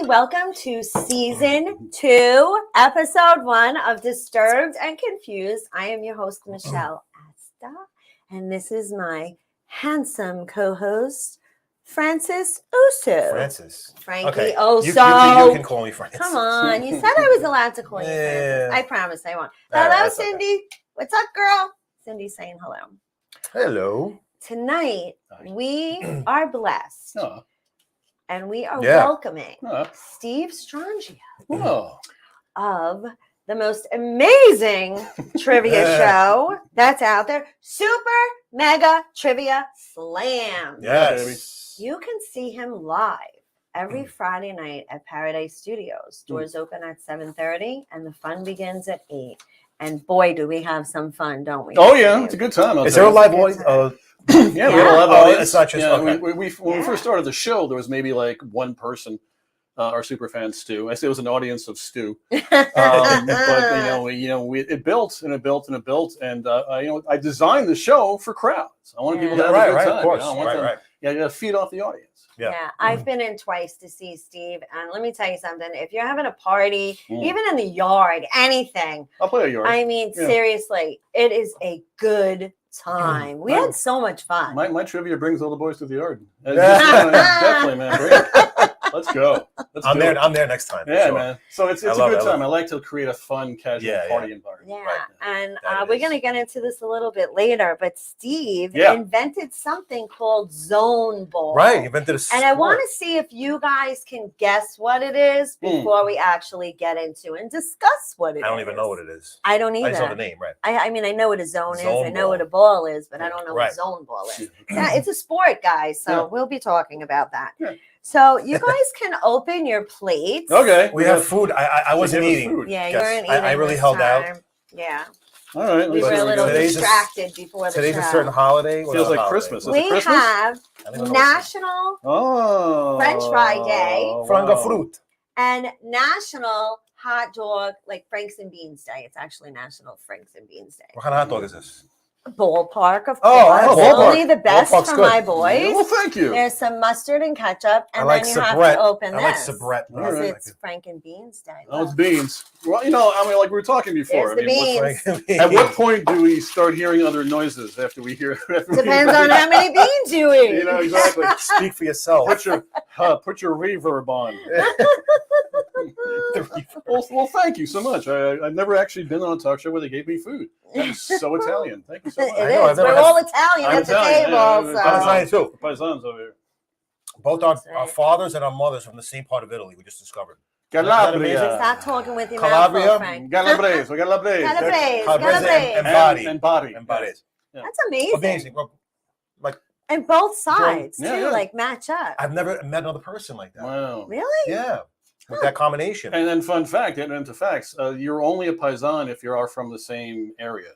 welcome to season 2, episode 1 of Disturbed and Confused. I am your host, Michelle Asta, and this is my handsome co-host, Francis Usu. Frankie Okay. Oso. You can call me Francis. Come on, you said I was allowed to call you Francis. I promise I won't. Hello, Cindy. Okay. What's up, girl? Cindy's saying hello. Hello. Tonight, we are blessed. And we are welcoming Steve Strangio of the most amazing trivia show that's out there, Super Mega Trivia Slam. Yes. You can see him live every Friday night at Paradise Studios. Doors open at 7:30 and the fun begins at 8. And boy, do we have some fun, don't we? Oh, yeah. It's a good time. Is there a live audience? Yeah, we have a live audience. It's not just when we first started the show, there was maybe like one person, our super fan Stu. I say it was an audience of Stu, but it built and it built and it built, and I designed the show for crowds. I wanted people to have a good time. Of course. You got to feed off the audience. Yeah, I've been in twice to see Steve, and let me tell you something. If you're having a party, even in the yard, anything, I'll play a yard. I mean, seriously, it is a good time. We had so much fun. My trivia brings all the boys to the yard. Definitely, man. Bring it. Let's go. I'm there next time. Yeah, sure. Man. So it's a good time. I like to create a fun, casual party environment. Yeah, and we're going to get into this a little bit later, but Steve invented something called Zone Ball. Right, he invented a sport. And I want to see if you guys can guess what it is before we actually get into and discuss what it is. I don't even know what it is. I don't either. I just know the name, right? I mean, I know what a zone is. I know what a ball is, but I don't know what zone ball is. Yeah, it's a sport, guys, so we'll be talking about that. Yeah. So you guys can open your plates. Okay. We have food. I wasn't eating. Food. Yeah, you weren't eating. I really held out. Yeah. All right. We were a little distracted before the show. Today's a certain holiday. Feels like Christmas. We have National French Fry Day. Franga fruit. And National Hot Dog, like Franks and Beans Day. It's actually National Franks and Beans Day. What kind of hot dog is this? Ballpark, of course. Ballpark. Only the best for my boys. Well, thank you. There's some mustard and ketchup, and then you have to open this. I like Sabrette. Because it's Frank and Beans Day. Oh, it's beans. Well, like we were talking before. Beans. At what point do we start hearing other noises after we hear? Depends on how many beans you eat. Exactly. Speak for yourself. Put your reverb on. Well, thank you so much. I've never actually been on a talk show where they gave me food. That was so Italian. Thank you so much. It is. We're all Italian at the table. I'm Italian too. Paisans over here. Both our fathers and our mothers from the same part of Italy. We just discovered. Calabria. Stop talking with your Calabria. mouth full, Frank. Calabrese. And body. That's amazing. Like, and both sides too, like match up. I've never met another person like that. Wow. Really? Yeah. With that combination. And then fun fact, getting into facts, you're only a paisan if you are from the same area.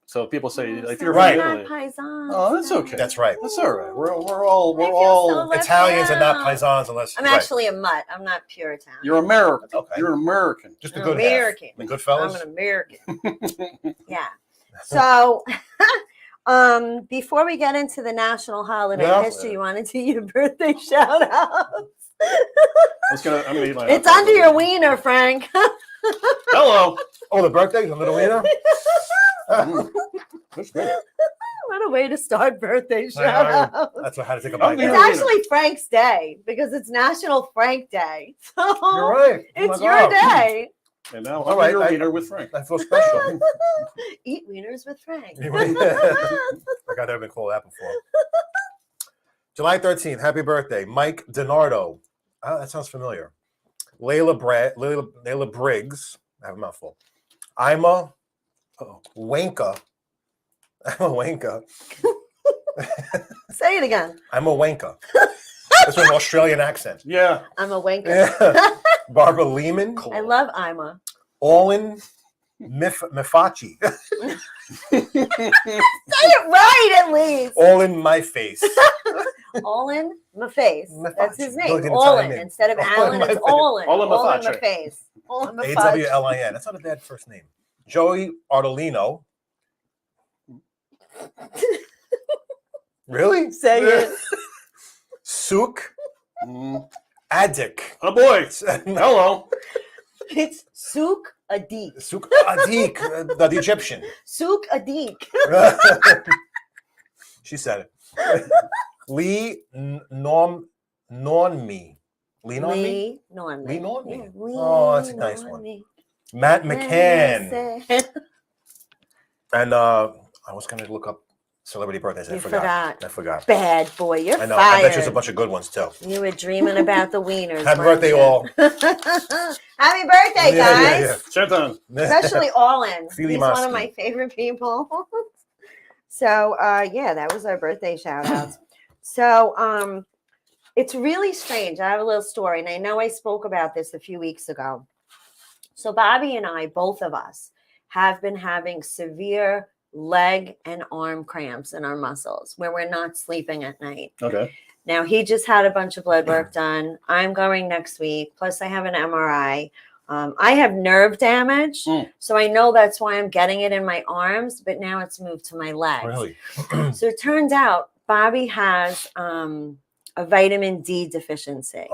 So people say if you're from Italy. Oh, that's okay. That's right. That's all right. We're all Italians and not paisans unless I'm actually a mutt. I'm not pure Italian. You're American. Okay. You're an American. Just a good American. The good fellas. I'm an American. Yeah. So before we get into the national holiday history, you want to do your birthday shout outs? I'm gonna eat my it's under your wiener, Frank. Hello. Oh, the birthday? The little wiener? That's great. What a way to start birthday shout outs. That's how to take a bite. It's actually Frank's day because it's National Frank Day. So you're right. It's your day. And now I'll eat your wiener with Frank. I feel special. Eat wieners with Frank. I got never been called that before. July 13th, happy birthday, Mike DiNardo. Oh, that sounds familiar. Layla Briggs. I have a mouthful. Ima Wanka. I'm a Wanka. Say it again. I'm a Wanka. That's an Australian accent. Yeah. I'm a wanker. Yeah. Barbara Lehman. I love Ima. Olin Mifachi. Say it right at least. All in my face. All in my face. That's his name. Look, All in. Instead of Alan, it's all in. All in my face. All in my face. AWLIN. That's not a bad first name. Joey Ardolino. Really? Say it. Souk Addik. Oh boy. Hello. It's Souk Adik. Souk Adik, the Egyptian. Souk Adik. She said it. Lee Norm Normie. Lee Normie? Lee Normie. Lee Normie. Yeah, Lee Oh, that's a nice one. Normie. Matt McCann. Say- And I was going to look up celebrity birthdays. I You forgot. forgot. I forgot. Bad boy, you're I know. fired. I bet you there's a bunch of good ones too. You were dreaming about the wieners. Happy weren't birthday, you? all. Happy birthday, guys. Yeah. Chetan. Especially Allin. Fili He's one Maski. of my favorite people. So yeah, that was our birthday shout outs. So it's really strange. I have a little story, and I know I spoke about this a few weeks ago. So Bobby and I, both of us, have been having severe leg and arm cramps in our muscles where we're not sleeping at night. Okay. Now, he just had a bunch of blood work done. I'm going next week. Plus, I have an MRI. I have nerve damage. So I know that's why I'm getting it in my arms, but now it's moved to my legs. Really? So it turns out Bobby has a vitamin D deficiency.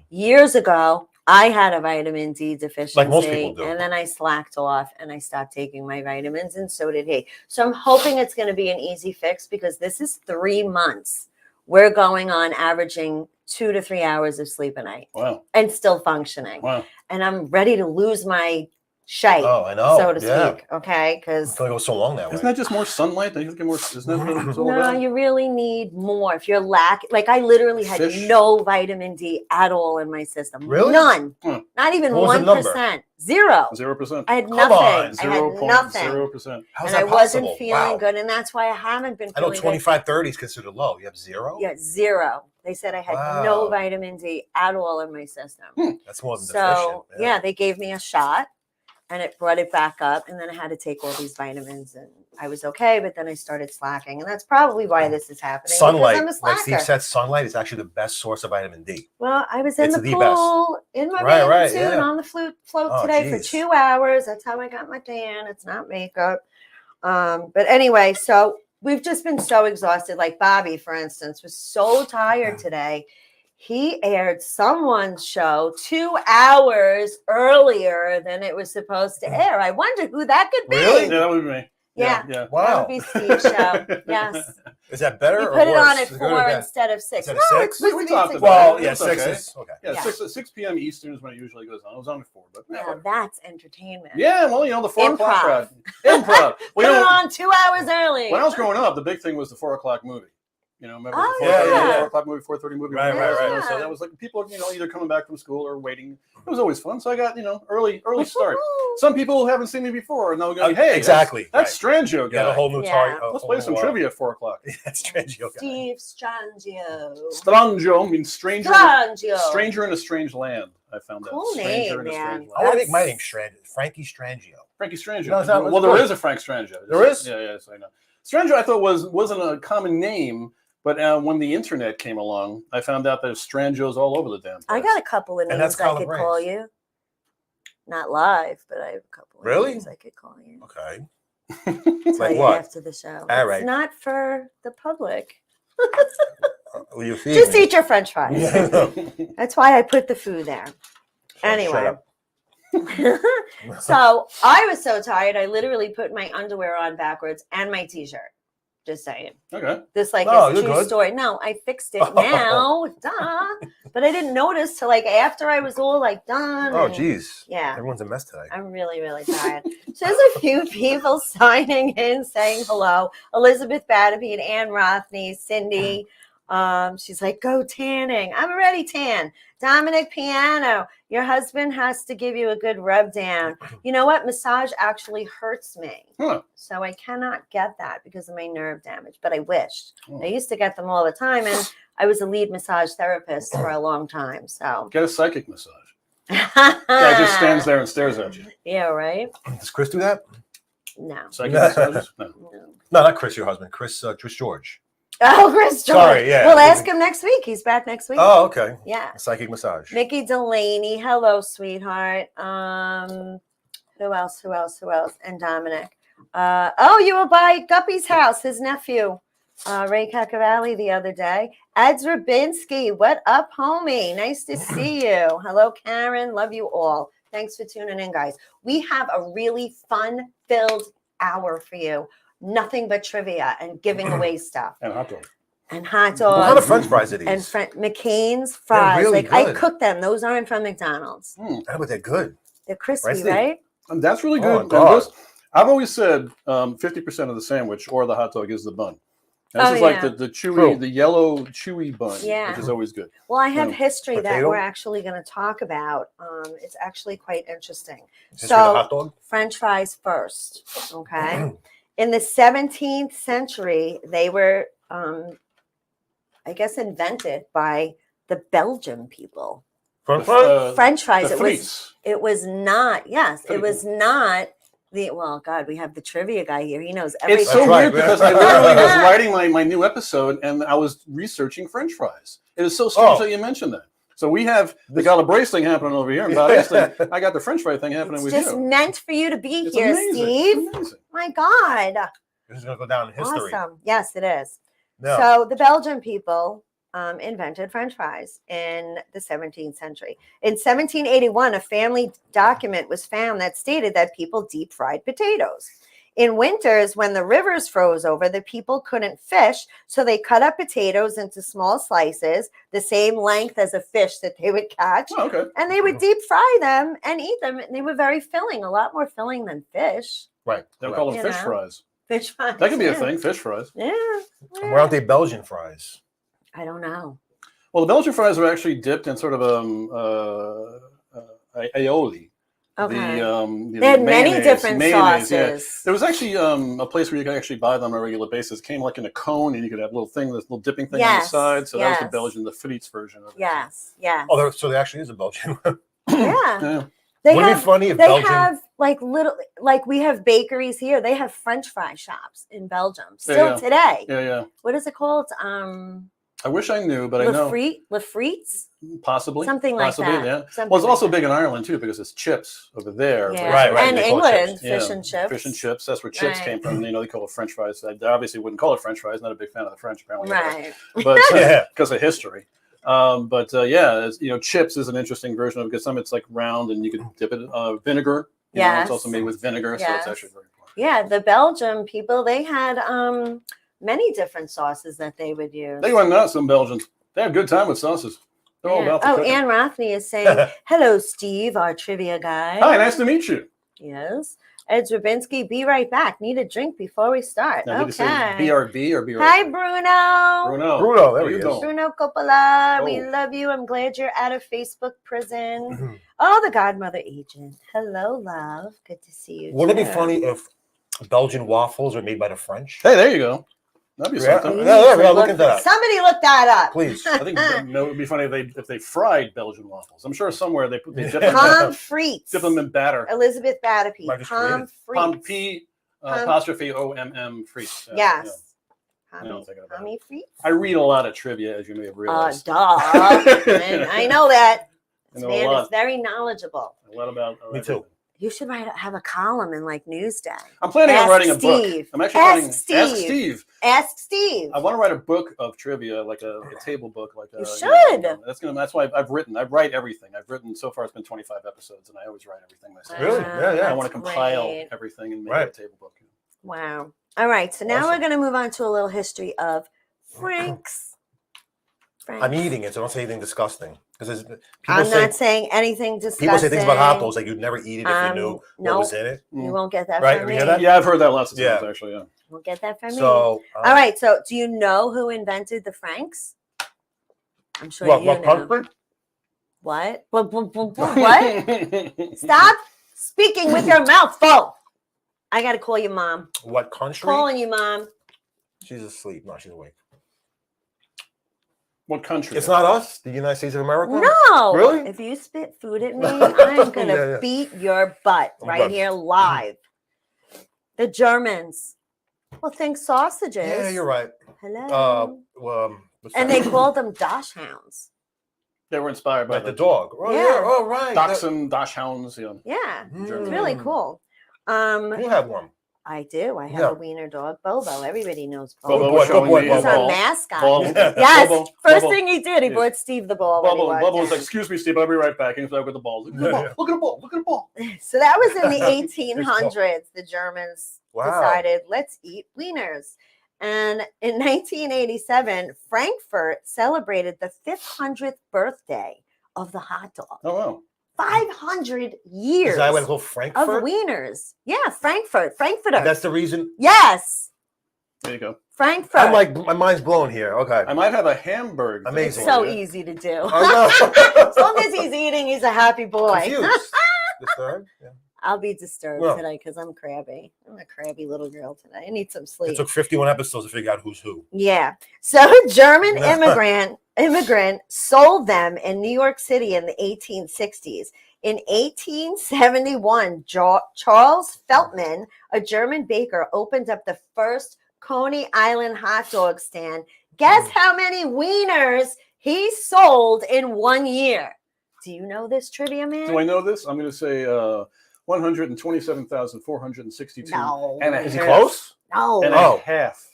Years ago, I had a vitamin D deficiency. Like most people do. And then I slacked off and I stopped taking my vitamins, and so did he. So I'm hoping it's going to be an easy fix, because this is 3 months. We're going on averaging 2 to 3 hours of sleep a night. Wow. And still functioning. Wow. And I'm ready to lose my shape, Oh, I know. so to Yeah. speak. Okay, I because feel like it was so long that way. Isn't that just more sunlight? That you get more. Isn't that what it's all no, about? you really need more. If you're lacking, like I literally had Fish. no vitamin D at all in my system. Really? None. Hmm. Not even What was the number? 1%. 0. 0%. I had Come nothing. on, I had nothing. 0.0%. How's And I that wasn't possible? feeling Wow. good. And that's why I haven't been I know feeling 25, 30 is considered low. You have 0? good. Yeah, 0. They said I had no Wow. vitamin D at all in my system. That's more than So, deficient. yeah, they gave me a shot and it brought it back up. And then I had to take all these vitamins and I was okay. But then I started slacking. And that's probably why this is happening. because Sunlight, I'm a like slacker. Steve said, sunlight is actually the best source of vitamin D. Well, I was in It's the the best. pool in my Right, bathing right, suit yeah. on the float Oh, today for geez. 2 hours. That's how I got my tan. It's not makeup. But anyway, so we've just been so exhausted. Like Bobby, for instance, was so tired today. He aired someone's show 2 hours earlier than it was supposed to air. I wonder who that could be. Really? Yeah, that would be me. Yeah. Yeah. That Wow. would be Steve's show. Yes. Is that better We or put it worse? on at Is it good or 4 bad? instead of 6. Instead No, of it's 6? supposed We to be talked 6. about Well, it. yeah, It's 6 okay. is okay. Yeah, Yeah. 6 p.m. Eastern is when it usually goes on. I was on before, but Now yeah. that's entertainment. Yeah, well, you know, the 4 o'clock Improv. crowd. Improv. Put Well, you it know, on 2 hours early. when I was growing up, the big thing was the 4 o'clock movie. You know, remember Oh, the yeah. 4 o'clock movie, 4:30 movie? Right, whatever it right, was, right. So that was like people, you know, either coming back from school or waiting. It was always fun. So I got, you know, early start. Some people haven't seen me before, and they'll go, "Hey, exactly. that's Strangio Got a guy. whole new Yeah. target. Let's play some trivia at 4 o'clock." That's Strangio guy. Steve Strangio. Strangio means stranger. Strangio. Stranger in a strange land. I found Cool out. Stranger name, in a man. strange I land. want to make my That's- name Frankie Strangio. Frankie Strangio. No, it's not- well, it's there good. is a Frank Strangio. There is? Yeah, yes, I know. Strangio, I thought wasn't a common name, but when the internet came along, I found out there's Strangios all over the damn place. I got a couple of And that's names I Colin could call Rains. you. Not live, but I have a couple of Really? names I could call you. Okay. Tell Like you what? after the show. All It's right. not for the public. Will you feed Just me? eat your French fries. Yeah. That's why I put the food there. Anyway. Shut up. So I was so tired, I literally put my underwear on backwards and my t-shirt. Just saying. Okay. This like Oh, is you're true good. story. No, I fixed it now. Duh. But I didn't notice till like after I was all like done. Oh, and- geez. Yeah. Everyone's a mess today. I'm really, really tired. So there's a few people signing in saying hello. Elizabeth Batterby and Ann Rothney, Cindy. She's like, go tanning. I'm already tan. Dominic Piano, your husband has to give you a good rub down. You know what? Massage actually hurts me. Huh. So I cannot get that because of my nerve damage, but I wished. Oh. I used to get them all the time, and I was a lead massage therapist for a long time. So Get a psychic massage. Guy just stands there and stares at you. Yeah, right? Does Chris do that? No. Psychic massages? No. No. No, not Chris, your husband. Chris George. Oh, Chris George. Sorry, yeah. We'll ask him next week. He's back next week. Oh, okay. Yeah. A psychic massage. Mickey Delaney. Hello, sweetheart. Who else? And Dominic. You were by Guppy's house, his nephew. Ray Cacavalli the other day. Ed Rabinski, what up, homie? Nice to see you. Hello, Karen. Love you all. Thanks for tuning in, guys. We have a really fun-filled hour for you. Nothing but trivia and giving away stuff. And hot dog. And hot What kind of dogs. French fries are these? And McCain's fries. really Like, I good. cook them. Those aren't from McDonald's. I but they're good. They're crispy, Right, Steve? right? And that's really Oh, good. my And God. I've always said 50% of the sandwich or the hot dog is the bun. And this Oh, is like yeah. the chewy, True. the yellow chewy bun, Yeah. which is always good. Well, I have Yeah. history that Potato? we're actually going to talk about. It's actually quite interesting. History of the So, hot dog? French fries first, okay? In the 17th century, they were, I guess, invented by the Belgian people. French fries? French fries. The frites. It was not. Yes, Pretty it was not the. Well, God, we have the trivia guy here. He knows everything. It's so That's right, weird yeah. because I literally was writing my new episode and I was researching French fries. It is so strange that you mentioned that. So we have the Gala Brace thing happening over here, and obviously I got the French fry thing happening It's with just you. meant for you to be It's here, amazing. Steve. It's amazing. My God, This is going to go down in history. awesome. Yes, it is. No. So the Belgian people invented French fries in the 17th century. In 1781, a family document was found that stated that people deep fried potatoes. In winters, when the rivers froze over, the people couldn't fish, so they cut up potatoes into small slices, the same length as a fish that they would catch, Oh, okay. and they would deep fry them and eat them. And they were very filling, a lot more filling than fish. Right. They'll correct. call them You fish know. fries. Fish fries. That could be a yeah. thing, fish fries. Yeah. And why aren't they Belgian fries? I don't know. Well, the Belgian fries are actually dipped in sort of aioli. Okay. The They had many mayonnaise- different mayonnaise, yeah. sauces. There was actually a place where you could actually buy them on a regular basis. It came like in a cone, and you could have a little thing, this little dipping thing on the Yes, side. So that was the yes. Belgian, the frites version of it. Yes. Yes. Oh, so there actually is a Belgian. Yeah. Yeah. They Wouldn't it have. be funny if They Belgian... have like little, like we have bakeries here. They have French fry shops in Belgium still yeah. today. Yeah, yeah. What is it called? I wish I knew, but I know Lafrites, possibly something like possibly, that. Yeah. Something Well, it's like also that. big in Ireland too because it's chips over there. Yeah. Right, right, And they call it England, chips. fish Yeah, and chips. Fish and chips. That's where chips Right. came from. You know, they call it French fries. I obviously wouldn't call it French fries. Not a big fan of the French, apparently. Right. But Yeah. because of history. Yeah, you know, chips is an interesting version of it because some it's like round and you could dip it in vinegar. You know, Yes. it's also made with vinegar, so Yes. it's actually very important. Yeah, the Belgian people, they had many different sauces that they would use. They went nuts, some Belgians. They have a good time with sauces. They're all Yeah. about the Oh, cooking. Ann Rothney is saying, hello, Steve, our trivia guy. Hi, nice to meet you. Yes. Ed Drabinski, be right back. Need a drink before we start. Now, did you say Okay. BRB or BRB? Hi, Bruno. Bruno. Bruno, there How he you is. doing? Bruno Coppola, we Oh. love you. I'm glad you're out of Facebook prison. Oh, the Godmother agent. Hello, love. Good to see you. Wouldn't it be too. funny if Belgian waffles were made by the French? Hey, there you go. That'd be Yeah. something. We Yeah, need yeah, to look into that. Somebody look that up. Please. I think it would be funny if they fried Belgian waffles. I'm sure somewhere they dip them, Pommes frites. dip them in batter. Elizabeth Batterby. Might just Pommes Pom frites. P Pom- apostrophe OMM frites. Yes. Yeah, I'm thinking about it. Pommes frites. I read a lot of trivia, as you may have realized. Duh. And I know that. I This know a man lot. is very knowledgeable. A lot about. Me too. everything. You should have a column in like Newsday. I'm planning on Ask writing a Steve. book. I'm actually Ask writing. Steve. Ask Steve. Ask Steve. I want to write a book of trivia, like a table book, like You know, should. That's why I've written. I write everything. I've written so far. It's been 25 episodes, and I always write everything myself. Really? Yeah, yeah. I want to That's compile great. everything and make Right. a table book. Wow. All right. So now we're Awesome. going to move on to a little history of Frank's. I'm eating it, so don't say anything disgusting. Because people I'm say not saying anything disgusting. people say things about hot dogs like you'd never eat it if you knew what no. was in it. You won't get that Right, from you me. hear that? Yeah, I've heard that lots of times Yeah. actually. Yeah. You won't get that from me. So, All right. So do you know who invented the Franks? I'm sure what you know. country? What? What? Stop speaking with your mouth full. I got to call your mom. What country? Calling you, mom. She's asleep. No, she's awake. What country? It's not us, the United States of America. No. Really? If you spit food at me, I'm going to Yeah, yeah. beat your butt right Okay. here live. The Germans. Well, think sausages. Yeah, you're right. Hello. What's and that? they called them Dosh hounds. They were inspired by Like the dog. Oh, Yeah. yeah. Oh, right. Dachshund, Dachshunds. Yeah. Yeah. It's Mm. really cool. We'll have one. I do. I have Yeah. a wiener dog, Bobo. Everybody knows Bobo Bobo. boy, was showing boy, me Bobo. He's his our ball. mascot. Ball. Yes. Bobo. First Bobo. thing he did, he Yeah. bought Steve the ball. when he Bubba walked was like, in. "Excuse me, Steve, I'll be right back." And he's like with the balls. Look at the ball. Look at the ball. Look at the ball. So that was in the 1800s. The Germans Wow. decided, let's eat wieners. And in 1987, Frankfurt celebrated the 500th birthday of the hot dog. Oh wow. 500 years Is that what it's called? of Frankfurt? wieners. Yeah, Frankfurter. That's the reason. Yes, There you go. Frankfurt. I'm like, my mind's blown here. Okay. I might have a Hamburg. thing Amazing. for so you. easy to do. I As long as he's eating, he's a happy boy. Confused. Disturbed? Yeah. I'll be disturbed Yeah. today because I'm crabby. I'm a crabby little girl today. I need some sleep. It took 51 episodes to figure out who's who. Yeah. So German immigrant sold them in New York City in the 1860s. In 1871, Charles Feltman, a German baker, opened up the first Coney Island hot dog stand. Guess how many wieners he sold in 1 year? Do you know this trivia, man? Do I know this? I'm going to say 127,462 No. and a Is he half. close? No. And Oh. a half.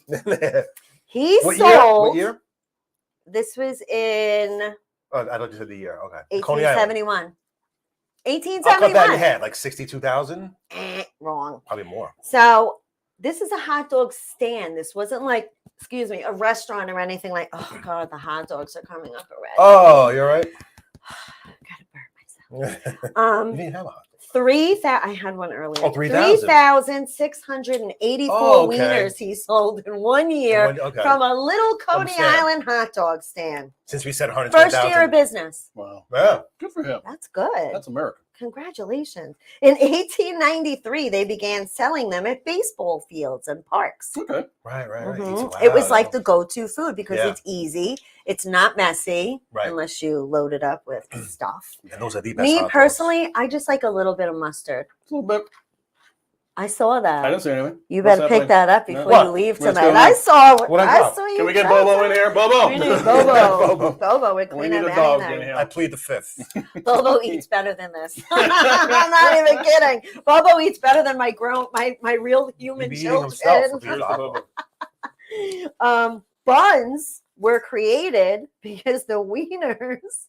He What sold. year? What year? This was in Oh, I thought you said the year. Okay. Coney Island. 1871. I'll cut that in 1871. half, like 62,000? Wrong. Probably more. So this is a hot dog stand. This wasn't like, excuse me, a restaurant or anything like, oh God, the hot dogs are coming up already. Oh, you're right. Gotta burn you myself. didn't have a hot dog. 3,000. I had one earlier. Oh, 3,000. 3,684 Oh, okay. wieners he sold in 1 year Okay. from a little Coney Understand. Island hot dog stand. Since we said First 120,000. year of business. Wow. Yeah. Good for him. That's good. That's America. Congratulations. In 1893, they began selling them at baseball fields and parks. Okay. Right. Mhm. Wow. It was like the go-to food because Yeah. it's easy. It's not messy Right. unless you load it up with stuff. And those are the best Me hot dogs. personally, I just like a little bit of mustard. A little bit. I saw I that. didn't say anything. You What's better pick happening? that up No. before What? you leave What's tonight. going I on? saw. What'd I I drop? saw you. Can we get drop Bobo in that. here? Bobo. We need Bobo. Bobo. Bobo would We clean need up a dog anything. in here. I plead the fifth. Bobo eats better than this. I'm not even kidding. Bobo eats better than my real human He'd be eating himself if he children. was Bobo. Buns were created because the wieners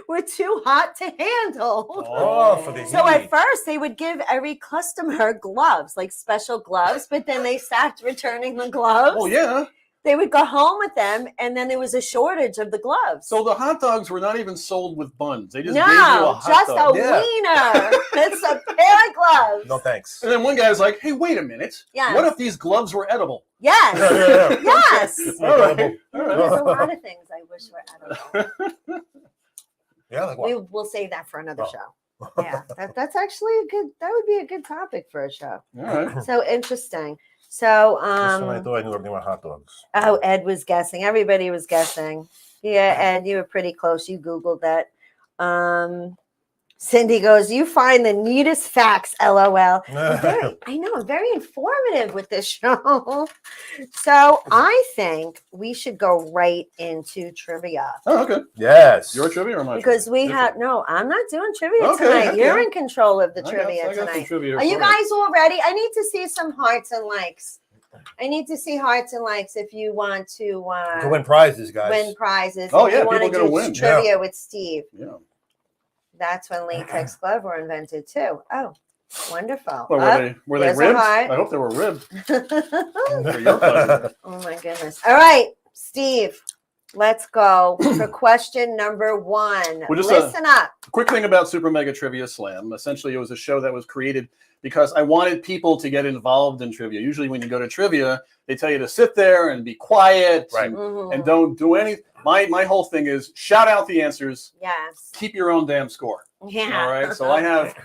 were too hot to handle. Oh, for the So at heat. first they would give every customer gloves, like special gloves, but then they stopped returning the gloves. Oh yeah. They would go home with them, and then there was a shortage of the gloves. So the hot dogs were not even sold with buns. They just gave you a no, hot just dog. a Yeah. wiener. It's a pair of gloves. No thanks. And then one guy's like, "Hey, wait a minute. Yes. What if these gloves were edible?" Yes. Yeah. Yes. All right. Edible. All right. There's a lot of things I wish were edible. Yeah, like what? We'll save that for another Oh. show. Yeah, that's actually a good. That would be a good topic for a show. All right. So interesting. So Just when I thought I knew everything about hot dogs. oh, Ed was guessing. Everybody was guessing. Yeah, Ed, you were pretty close. You Googled that. Cindy goes, you find the neatest facts, LOL. I know, I'm very informative with this show. So I think we should go right into trivia. Oh, okay. Yes. Your trivia or my Because we trivia? have, no, I'm not doing trivia Okay, tonight. okay. You're in control of the I got trivia some tonight. trivia Are you for guys all ready? I need to see some hearts and likes. I need to see hearts and likes if you want to To win prizes, guys. win prizes. Oh, If yeah, you want to people are do gonna win. trivia with Steve. Yeah. That's when latex gloves were invented too. Oh, wonderful. Well, Oh, were they there's a ribbed? heart. I hope they were ribbed for your pleasure. Oh my goodness. All right, Steve, let's go for question number 1. Well, just, Listen up. Quick thing about Super Mega Trivia Slam. Essentially, it was a show that was created because I wanted people to get involved in trivia. Usually when you go to trivia, they tell you to sit there and be quiet Right. Mhm. and don't do any. My whole thing is shout out the answers, Yes. keep your own damn score. Yeah. All right. So I have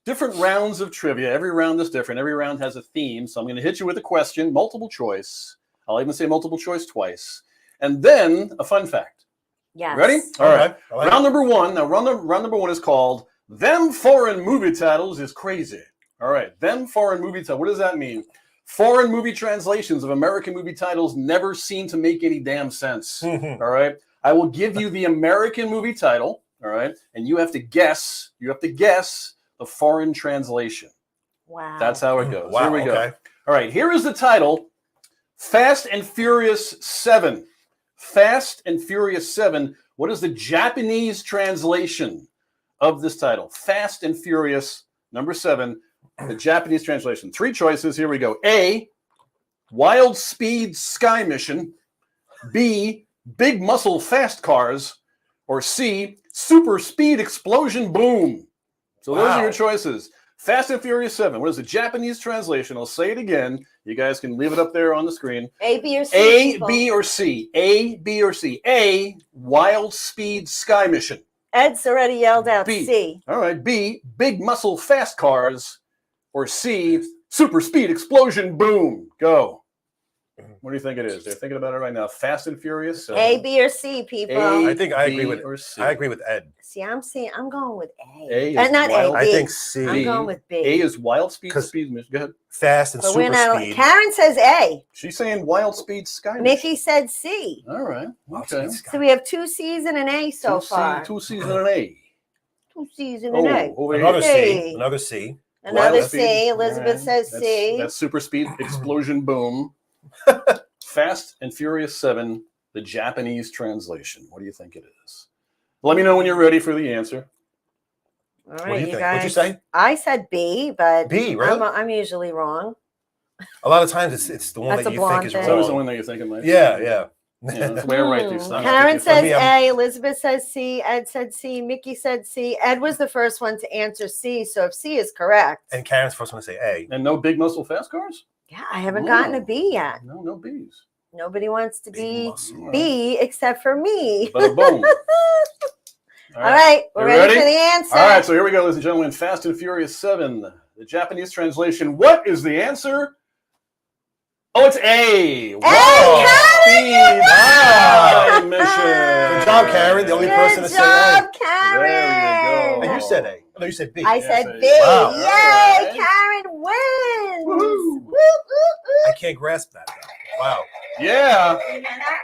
different rounds of trivia. Every round is different. Every round has a theme. So I'm going to hit you with a question, multiple choice. I'll even say multiple choice twice. And then a fun fact. Yes. Ready? All Okay. right. I like Round number 1. Now, round number 1 is called Them Foreign Movie Titles is Crazy. All right. Them foreign movie titles. What does that mean? Foreign movie translations of American movie titles never seem to make any damn sense. it. All right. I will give you the American movie title. All right. And you have to guess. The foreign translation. Wow. That's how it goes. Wow. Here we go. Okay. All right, here is the title, Fast and Furious 7. Fast and Furious 7. What is the Japanese translation of this title? Fast and Furious number 7, the Japanese translation. 3 choices. Here we go. A, Wild Speed Sky Mission. B, Big Muscle Fast Cars. Or C, Super Speed Explosion Boom. So those are your choices. Fast and Furious 7. What is the Japanese translation? I'll say it again. You guys can leave it up there on the screen. A, B, or C. A, people. B, or C. A, B, or C. A, Wild Speed Sky Mission. Ed's already yelled out B. C. All right. B, Big Muscle Fast Cars. Or C, Super Speed Explosion Boom. Go. What do you think it is? They're thinking about it right now. Fast and Furious 7. A, B, or C, people. A, I think I B, agree with or C. I agree with Ed. See, I'm going with A. A is not wild. A, I B. think C. I'm going with B. A is Wild Speed 'Cause- Speed Mission. Go ahead. Fast and But we're super not. speed. Karen says A. She's saying Wild Speed Sky Mission. Mickey said C. All right. Okay. So we have 2 C's and an A so far. 2 C's and an A. 2 C's and an A. Over Another here. Hey. C. Another C. Another Wild C. Speed. Elizabeth All right. says C. That's Super Speed Explosion Boom. Fast and Furious 7, the Japanese translation. What do you think it is? Let me know when you're ready for the answer. All What right, do you you think? guys. What'd you say? I said B, but B, really? I'm usually wrong. A lot of times it's the one That's that a you blonde think is thing. It's always the wrong. one that you're thinking, Mike. Yeah. Yeah, that's the way I write these things. Karen For says me, I'm- A. Elizabeth says C. Ed said C. Mickey said C. Ed was the first one to answer C. So if C is correct, And Karen's first one to say A. And no Big Muscle Fast Cars? yeah, I haven't gotten a Ooh. B yet. No B's. Nobody wants to Big be muscle. B except for me. Bada boom. All right, we're You ready for the answer. All right, so here we go, ladies and gentlemen. Fast and Furious 7, the Japanese translation. What is the answer? Oh, it's A. Wild Speed Sky Mission. Good job, Karen. The only person Good to say job, A. Karen. There you go. And you said A. No, you said B. I Yes, said I- B. Wow. Yay, All right. Karen wins. Woohoo. Woo, woo, woo. I can't grasp that though. Wow. Yeah. You hear that?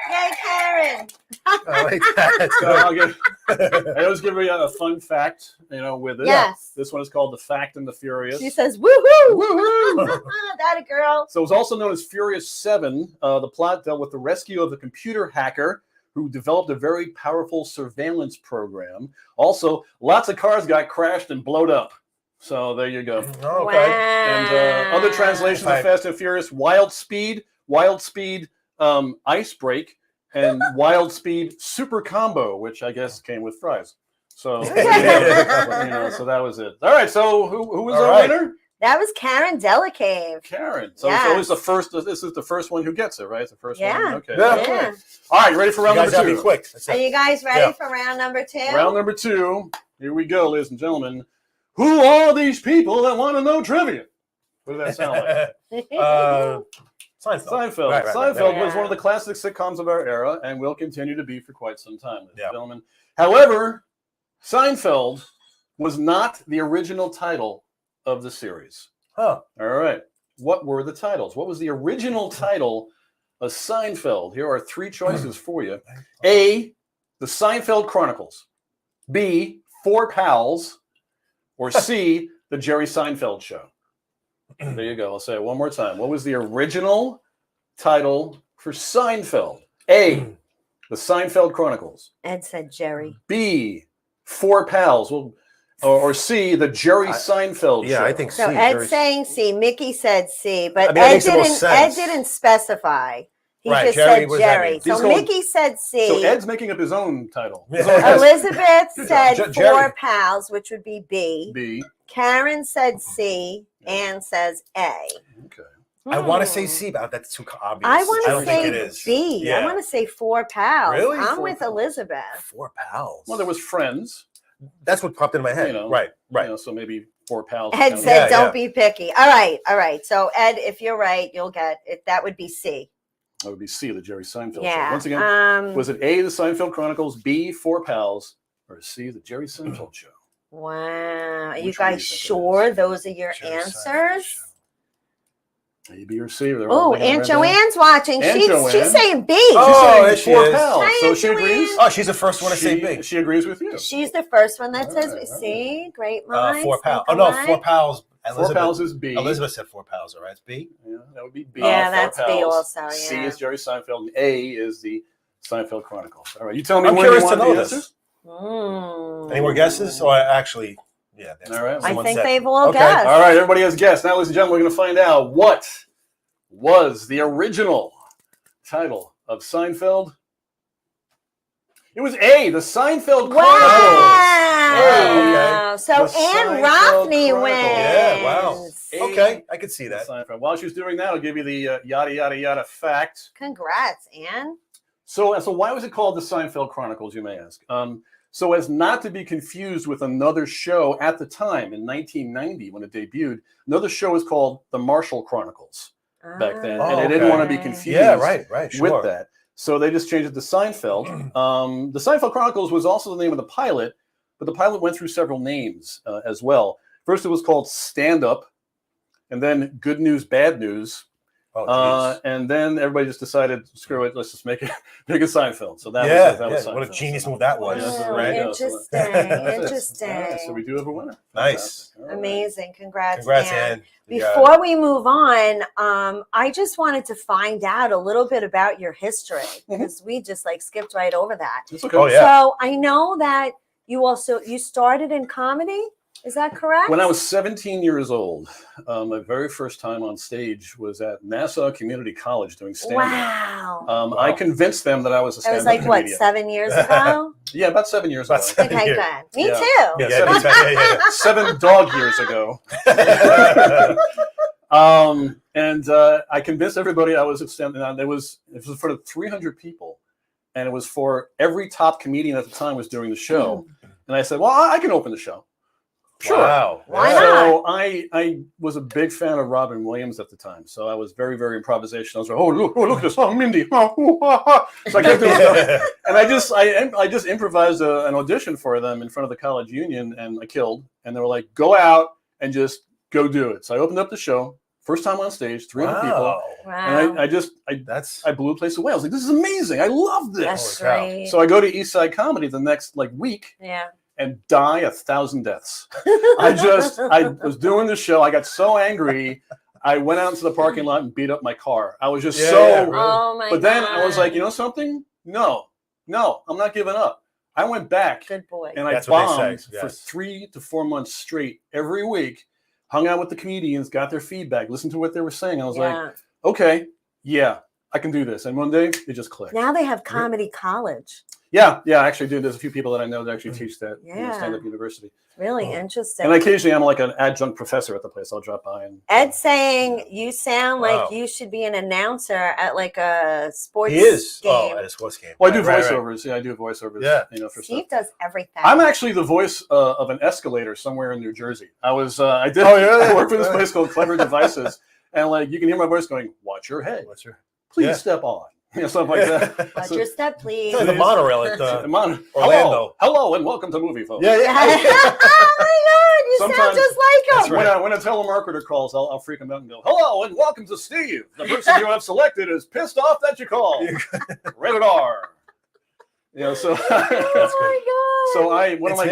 Yay, Karen. I like that. So I'll give, I always give you a fun fact, with it. Yes. This one is called The Fact and the Furious. She says, woohoo. Woohoo! That a girl. So it was also known as Furious 7. The plot dealt with the rescue of the computer hacker who developed a very powerful surveillance program. Also, lots of cars got crashed and blowed up. So there you go. Oh, okay. And other translations Right. of Fast and Furious: Wild Speed, Ice Break, and Wild Speed Super Combo, which I guess came with fries. So, so that was it. All right. So who was All our right. winner? That was Karen Delacave. Karen. So Yes. it's always the first. This is the first one who gets it, right? It's the first Yeah. one. Okay. Yeah. Okay. Yeah. All right. You ready for You round guys number have to 2? be quick. That's Are it. you guys ready Yeah. for round number 2? Round number 2. Here we go, ladies and gentlemen. Who are these people that want to know trivia? What does that sound like? Seinfeld. Seinfeld. Right, right, Seinfeld right. was one of the classic sitcoms of our era and will continue to be for quite some time, ladies Yeah. and gentlemen. However, Seinfeld was not the original title of the series. Huh. All right. What were the titles? What was the original title of Seinfeld? Here are 3 choices for you. A, The Seinfeld Chronicles. B, Four Pals. Or C, The Jerry Seinfeld Show. There you go. I'll say it one more time. What was the original title for Seinfeld? A, The Seinfeld Chronicles. Ed said Jerry. B, Four Pals. Well, or C, The Jerry Seinfeld Show. Yeah, I think So C. Ed's Jerry- saying C. Mickey said C, but I mean, that Ed makes the most didn't. Ed sense. didn't specify. He Right, just Jerry, said what does that Jerry. mean? He's So going- Mickey said C. So Ed's making up his own title. Yeah. Elizabeth said Jerry. Four Pals, which would be B. B. Karen said C. Ann says A. Okay. I want to Hmm. say C, but that's too obvious. I want don't to think say it is. B. I Yeah. want to say Four Pals. Really? I'm Four with Pals. Elizabeth. Four Pals. Well, there was Friends. That's what popped in my head. You know, right. So maybe Four Pals. Ed kind of- said, Yeah, "Don't yeah. be picky." All right. So Ed, if you're right, you'll get it. That would be C. That would be C, The Jerry Seinfeld Show. Yeah. Once again, was it A, The Seinfeld Chronicles, B, Four Pals, or C, The Jerry Seinfeld Show? Wow. Are you Which one do you guys think it sure is? those are your Jerry Seinfeld answers? Show. A, B, or C. They're all Oh, thinking Aunt right there. Joanne's watching. Aunt She's Joanne. saying B. Oh, there She's she saying four is. pals, Hi, so Aunt she agrees. Joanne. Oh, she's the first one to say big. She agrees with you. She's the first one that All says, right, all see, great minds. 4 pals. think Oh, no, alike. 4 pals. Four pals is B. Elizabeth said 4 pals, all right? It's B? Yeah, that would be B. Yeah, Four that's B Pals. also, C yeah. is Jerry Seinfeld. And A is the Seinfeld Chronicles. All right, you tell me I'm when curious you to want know the this. answers. Any more guesses? Or actually, yeah. that's All right, what I someone think said. they've all Okay. guessed. All right, everybody has guessed. Now, ladies and gentlemen, we're going to find out what was the original title of Seinfeld. It was A, the Seinfeld Chronicles. Wow. okay. So The Anne Seinfeld Rothney Chronicles. wins. Yeah, wow. A, Okay, I could see the that. Seinfeld. While she's doing that, I'll give you the yada, yada, yada fact. Congrats, Anne. So why was it called the Seinfeld Chronicles, you may ask? So as not to be confused with another show at the time in 1990 when it debuted, another show was called The Marshall Chronicles back then. Oh, and they didn't okay. want to be confused Yeah, right, sure. with that. So they just changed it to Seinfeld. The Seinfeld Chronicles was also the name of the pilot, but the pilot went through several names as well. First, it was called Stand Up, and then Good News, Bad News. Oh, geez. And then everybody just decided, screw it, let's just make it Seinfeld. So that was what a Seinfeld. genius move that was. Yeah, Oh, right. interesting. That's it. Interesting. All right, so we do have a winner. Nice. Fantastic. All right. Amazing. Congrats, Congrats, Anne. Ann. You got it. Before we move on, I just wanted to find out a little bit about your history because we just like skipped right over that. It's okay. Oh, yeah. So I know that you started in comedy. Is that correct? When I was 17 years old, my very first time on stage was at Nassau Community College doing stand-up. Wow. I convinced them that I was a It stand-up was like what, comedian. 7 years ago? Yeah, about 7 years About ago. 7 Okay, years. good. Me Yeah. too. Yeah, 7 dog years ago. And I convinced everybody I was a stand-up. It was in front of 300 people, and it was for every top comedian at the time was doing the show. And I said, well, I can open the show. Sure. Wow. Why Yeah. not? So I was a big fan of Robin Williams at the time. So I was very, very improvisational. I was like, oh, look at this. Oh, Mindy. Oh, ooh, ah, ah. So I kept doing stuff. And I just improvised an audition for them in front of the college union, and I killed. And they were like, go out and just go do it. So I opened up the show. First time on stage, 300 people. Wow. Wow. And That's I blew a place away. I was like, this is amazing. I love this. That's Holy cow. great. So I go to East Side Comedy the next week yeah. and die 1,000 deaths. I was doing the show. I got so angry. I went out into the parking lot and beat up my car. I was just Yeah, so. yeah, really. Oh my But then I was God. like, you know something? No, I'm not giving up. I went back Good boy. and I That's what they bombed say, for yes. 3 to 4 months straight every week. Hung out with the comedians, got their feedback, listened to what they were saying. I was like, Yeah. okay, yeah, I can do this. And one day it just clicked. Now they have comedy college. Yeah, I actually do. There's a few people that I know that actually teach that Yeah. stand-up university. Really Oh. interesting. And occasionally I'm like an adjunct professor at the place. I'll drop by and Ed's saying you sound Wow. like you should be an announcer at like a sports he is. game. Oh, at a sports game. well, I do Right, right. voiceovers. Yeah, I do voiceovers. Yeah. For Steve stuff. does everything. I'm actually the voice of an escalator somewhere in New Jersey. I did. Oh, yeah? I work for this place called Clever Devices, and you can hear my voice going, "Watch your head, What's your please Yeah. step on," something like that. Watch So- your step, please. It's like the monorail at Come on. Orlando. Hello, and welcome to Movie Phone. Yeah, oh my God, you sound Sometimes- just like That's him. right. When a telemarketer calls, I'll freak him out and go, "Hello, and welcome to Steve. The person you have selected is pissed off that you called. Rated R." So Oh my God. so one of It's my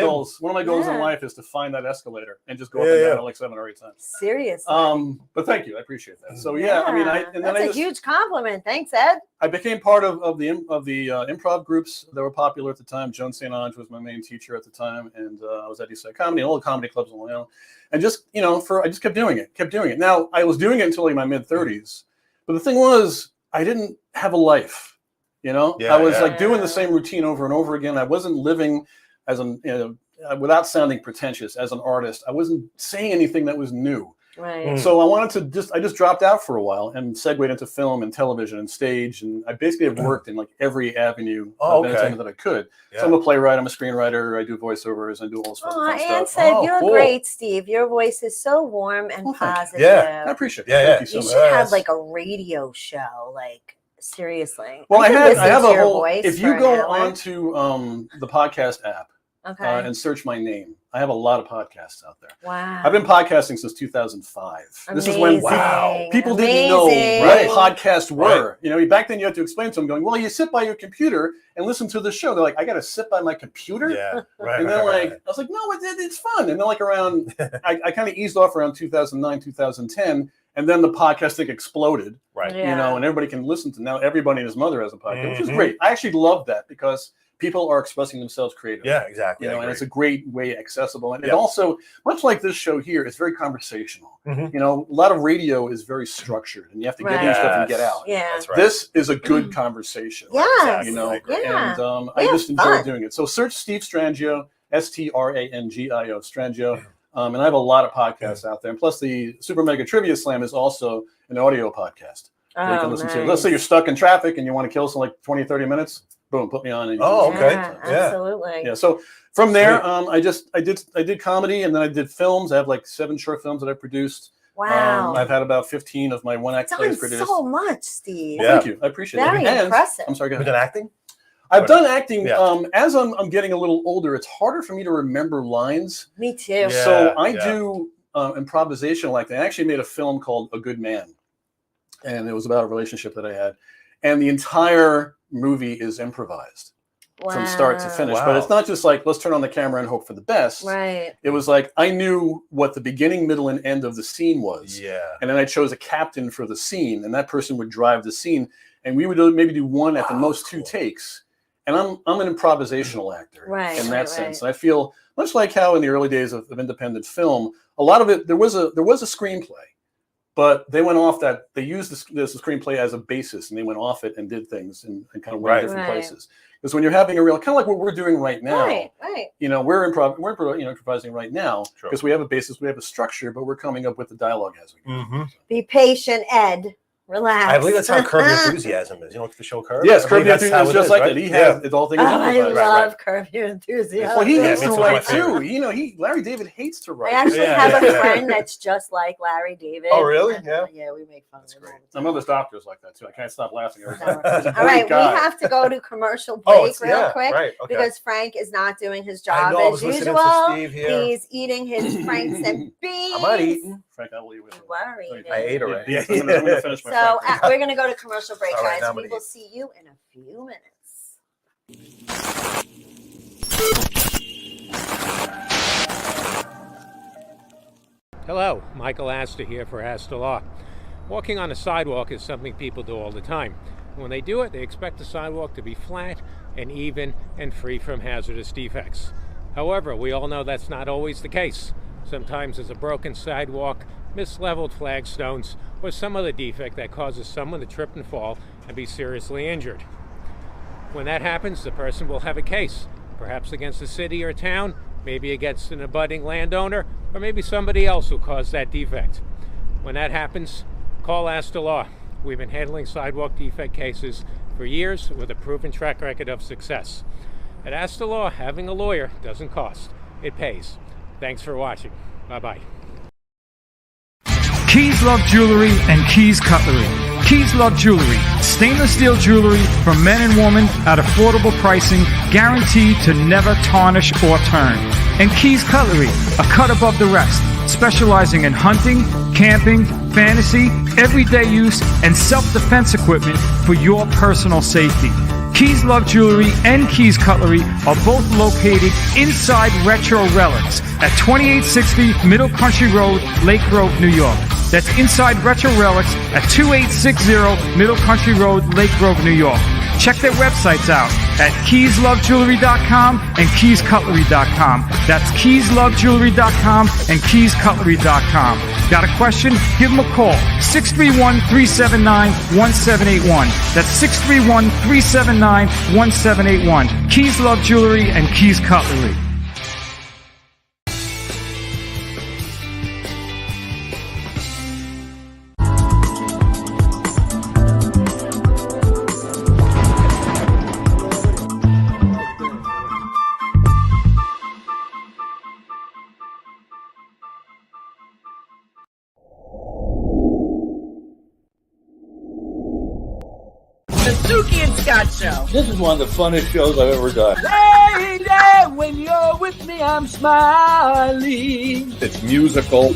him. goals in Yeah. life is to find that escalator and just go up Yeah, and yeah. down like 7 or 8 times. Seriously. But thank you, I appreciate that. So yeah, I mean, that's a huge compliment. Thanks, Ed. I became part of the improv groups that were popular at the time. Joan St. Ange was my main teacher at the time, and I was at East Side Comedy, all the comedy clubs in Orlando, and just I just kept doing it. Now I was doing it until like my mid-30s, but the thing was, I didn't have a life. Yeah, I was yeah. like doing the same routine over and over again. I wasn't living as without sounding pretentious as an artist. I wasn't saying anything that was new. Right. Mm. So I wanted to I just dropped out for a while and segued into film and television and stage. And I basically have worked in like every avenue Oh, of okay. entertainment that I could. Yeah. So I'm a playwright, I'm a screenwriter, I do voiceovers, I do all sorts Oh, of fun Anne stuff. said Oh, you're cool. great, Steve. Your voice is so warm and Well, thank you. positive. Yeah, I appreciate it. Yeah, Thank yeah. you so You much. should have Yes. like a radio show, like seriously. Well, I could have listen a to your whole. voice If for you an go hour. onto the podcast app, Okay. and search my name. I have a lot of podcasts out there. Wow. I've been podcasting since 2005. This is when people didn't know what podcasts were. You know, back then you had to explain to them going, well, you sit by your computer and listen to the show. They're like, I got to sit by my computer? Yeah, right. And then I was like, no, it's fun. And then like around, I kind of eased off around 2009, 2010. And then the podcasting exploded, right? You know, and everybody can listen to. Now everybody and his mother has a podcast, which is great. I actually love that because people are expressing themselves creatively. Yeah, exactly. You know, and it's a great way accessible. And it also, much like this show here, it's very conversational. You know, a lot of radio is very structured, and you have to get your stuff and get out. Yeah, that's right. This is a good conversation. Yes, you know, yeah. and I just enjoy doing it. So search Steve Strangio, Strangio, Strangio. And I have a lot of podcasts out there. And plus, the Super Mega Trivia Slam is also an audio podcast. So you can listen to. Let's say you're stuck in traffic and you want to kill us in like 20, 30 minutes. Boom, put me on. And okay. Yeah, absolutely. Yeah. So from there, I did comedy, and then I did films. I have like 7 short films that I produced. Wow. I've had about 15 of my one-act plays produced. So much, Steve. Well, thank you. I appreciate it. Very impressive. I'm sorry. Go Have ahead. you done acting? I've done acting. As I'm getting a little older, it's harder for me to remember lines. Me too. Yeah. So I do improvisational acting. I actually made a film called A Good Man, and it was about a relationship that I had, and the entire movie is improvised from start to finish. But it's not just like, let's turn on the camera and hope for the best. Right. It was like, I knew what the beginning, middle, and end of the scene was. Yeah. And then I chose a captain for the scene, and that person would drive the scene, and we would maybe do one at the most 2 takes. And I'm an improvisational actor in that sense. And I feel much like how in the early days of independent film, a lot of it, there was a screenplay, but they went off that, they used the screenplay as a basis, and they went off it and did things and kind of went different places. Because when you're having a real, kind of like what we're doing right now, you know, we're improvising right now because we have a basis, we have a structure, but we're coming up with the dialogue as we go. Be patient, Ed. Relax. I believe that's how Curb Your Enthusiasm is. You know what the show Curb? Yes, Curb Your Enthusiasm is just like that. He has it's all things. I love Curb Your Enthusiasm. Well, he hates to write too. You know, Larry David hates to write. I actually have a friend that's just like Larry David. Oh, really? Yeah. Yeah, we make fun of him. My mother's doctor is like that too. I can't stop laughing. All right, we have to go to commercial break real quick because Frank is not doing his job as usual. He's eating his Franks and beans. I'm not eating. Frank, I will eat with you. Worried. I ate already. I'm gonna finish my So we're going to go to commercial break, right, guys. We will see you in a few minutes. Hello, Michael Astor here for Astor Law. Walking on a sidewalk is something people do all the time. When they do it, they expect the sidewalk to be flat and even and free from hazardous defects. However, we all know that's not always the case. Sometimes there's a broken sidewalk, misleveled flagstones, or some other defect that causes someone to trip and fall and be seriously injured. When that happens, the person will have a case, perhaps against the city or town, maybe against an abutting landowner, or maybe somebody else who caused that defect. When that happens, call Astor Law. We've been handling sidewalk defect cases for years with a proven track record of success. At Astor Law, having a lawyer doesn't cost. It pays. Thanks for watching. Bye-bye. Keys Love Jewelry and Keys Cutlery. Keys Love Jewelry, stainless steel jewelry for men and women at affordable pricing, guaranteed to never tarnish or turn. And Keys Cutlery, a cut above the rest, specializing in hunting, camping, fantasy, everyday use, and self-defense equipment for your personal safety. Keys Love Jewelry and Keys Cutlery are both located inside Retro Relics at 2860 Middle Country Road, Lake Grove, New York. That's inside Retro Relics at 2860 Middle Country Road, Lake Grove, New York. Check their websites out at keyslovejewelry.com and keyscutlery.com. That's keyslovejewelry.com and keyscutlery.com. Got a question? Give them a call. 631-379-1781. That's 631-379-1781. Keys Love Jewelry and Keys Cutlery. Suki and Scott Show. This is one of the funnest shows I've ever done. Lady, when you're with me, I'm smiling. It's musical.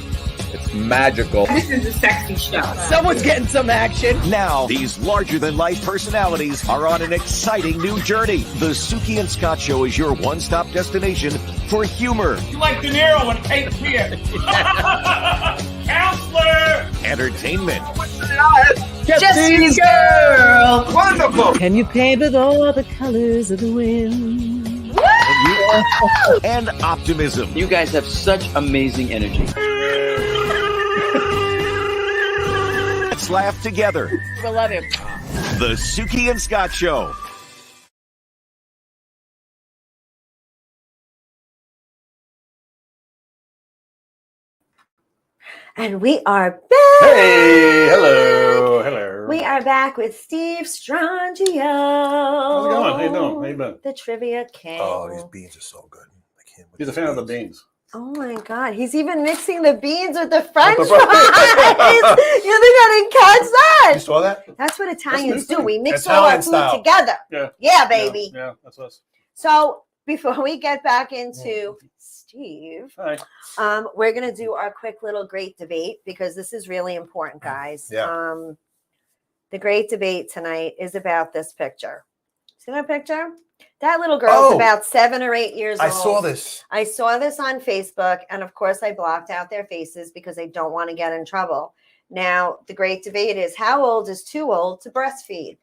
It's magical. This is a sexy show. Someone's getting some action. Now, these larger-than-life personalities are on an exciting new journey. The Suki and Scott Show is your one-stop destination for humor, You like De Niro and Cape Fear. Counselor! entertainment, Jesse's girl. Wonderful. Can you paint with all the colors of the wind? and optimism. You guys have such amazing energy. Let's laugh together. We love him. The Suki and Scott Show. And we are back. Hey, hello. We are back with Steve Strangio. How's it going? How you doing? How you been? The Trivia King. Oh, these beans are so good. I can't believe He's a these fan of the beans. beans. Oh my God. He's even mixing the beans with the French With fries. the You think I didn't catch that? You saw that? That's what new Italians do. thing. We mix all our Italian food style. together. Yeah. Yeah, baby. Yeah, that's us. So before we get back into Steve, Hi. we're going to do our quick little great debate because this is really important, guys. Yeah. The great debate tonight is about this picture. See that picture? That little girl's Oh. about 7 or 8 years I old. saw this. I saw this on Facebook, and of course, I blocked out their faces because I don't want to get in trouble. Now, the great debate is how old is too old to breastfeed?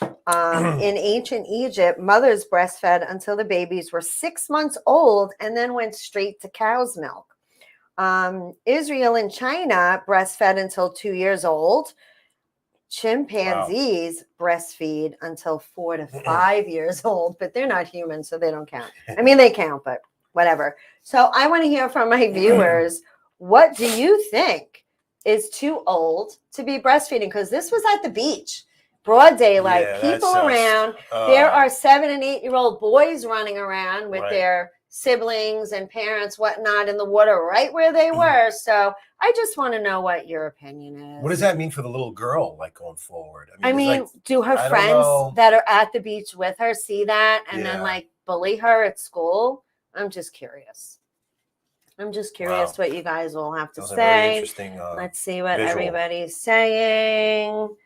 In ancient Egypt, mothers breastfed until the babies were 6 months old and then went straight to cow's milk. Israel and China breastfed until 2 years old. Chimpanzees breastfeed until 4 to 5 years old, but they're not human, so they don't count. I mean, they count, but whatever. So I want to hear from my viewers. What do you think is too old to be breastfeeding? Because this was at the beach, broad daylight, Yeah, that people sounds- around. There are 7 and 8 year old boys running around with Right. their siblings and parents, whatnot, in the water right where they were. So I just want to know what your opinion is. What does that mean for the little girl, like going forward? I it's mean, like, do her I don't friends know. that are at the beach with her see that and then Yeah. like bully her at school? I'm just curious. I'm just curious what you guys will have to that was a very say. interesting. Let's see what visual. everybody's saying.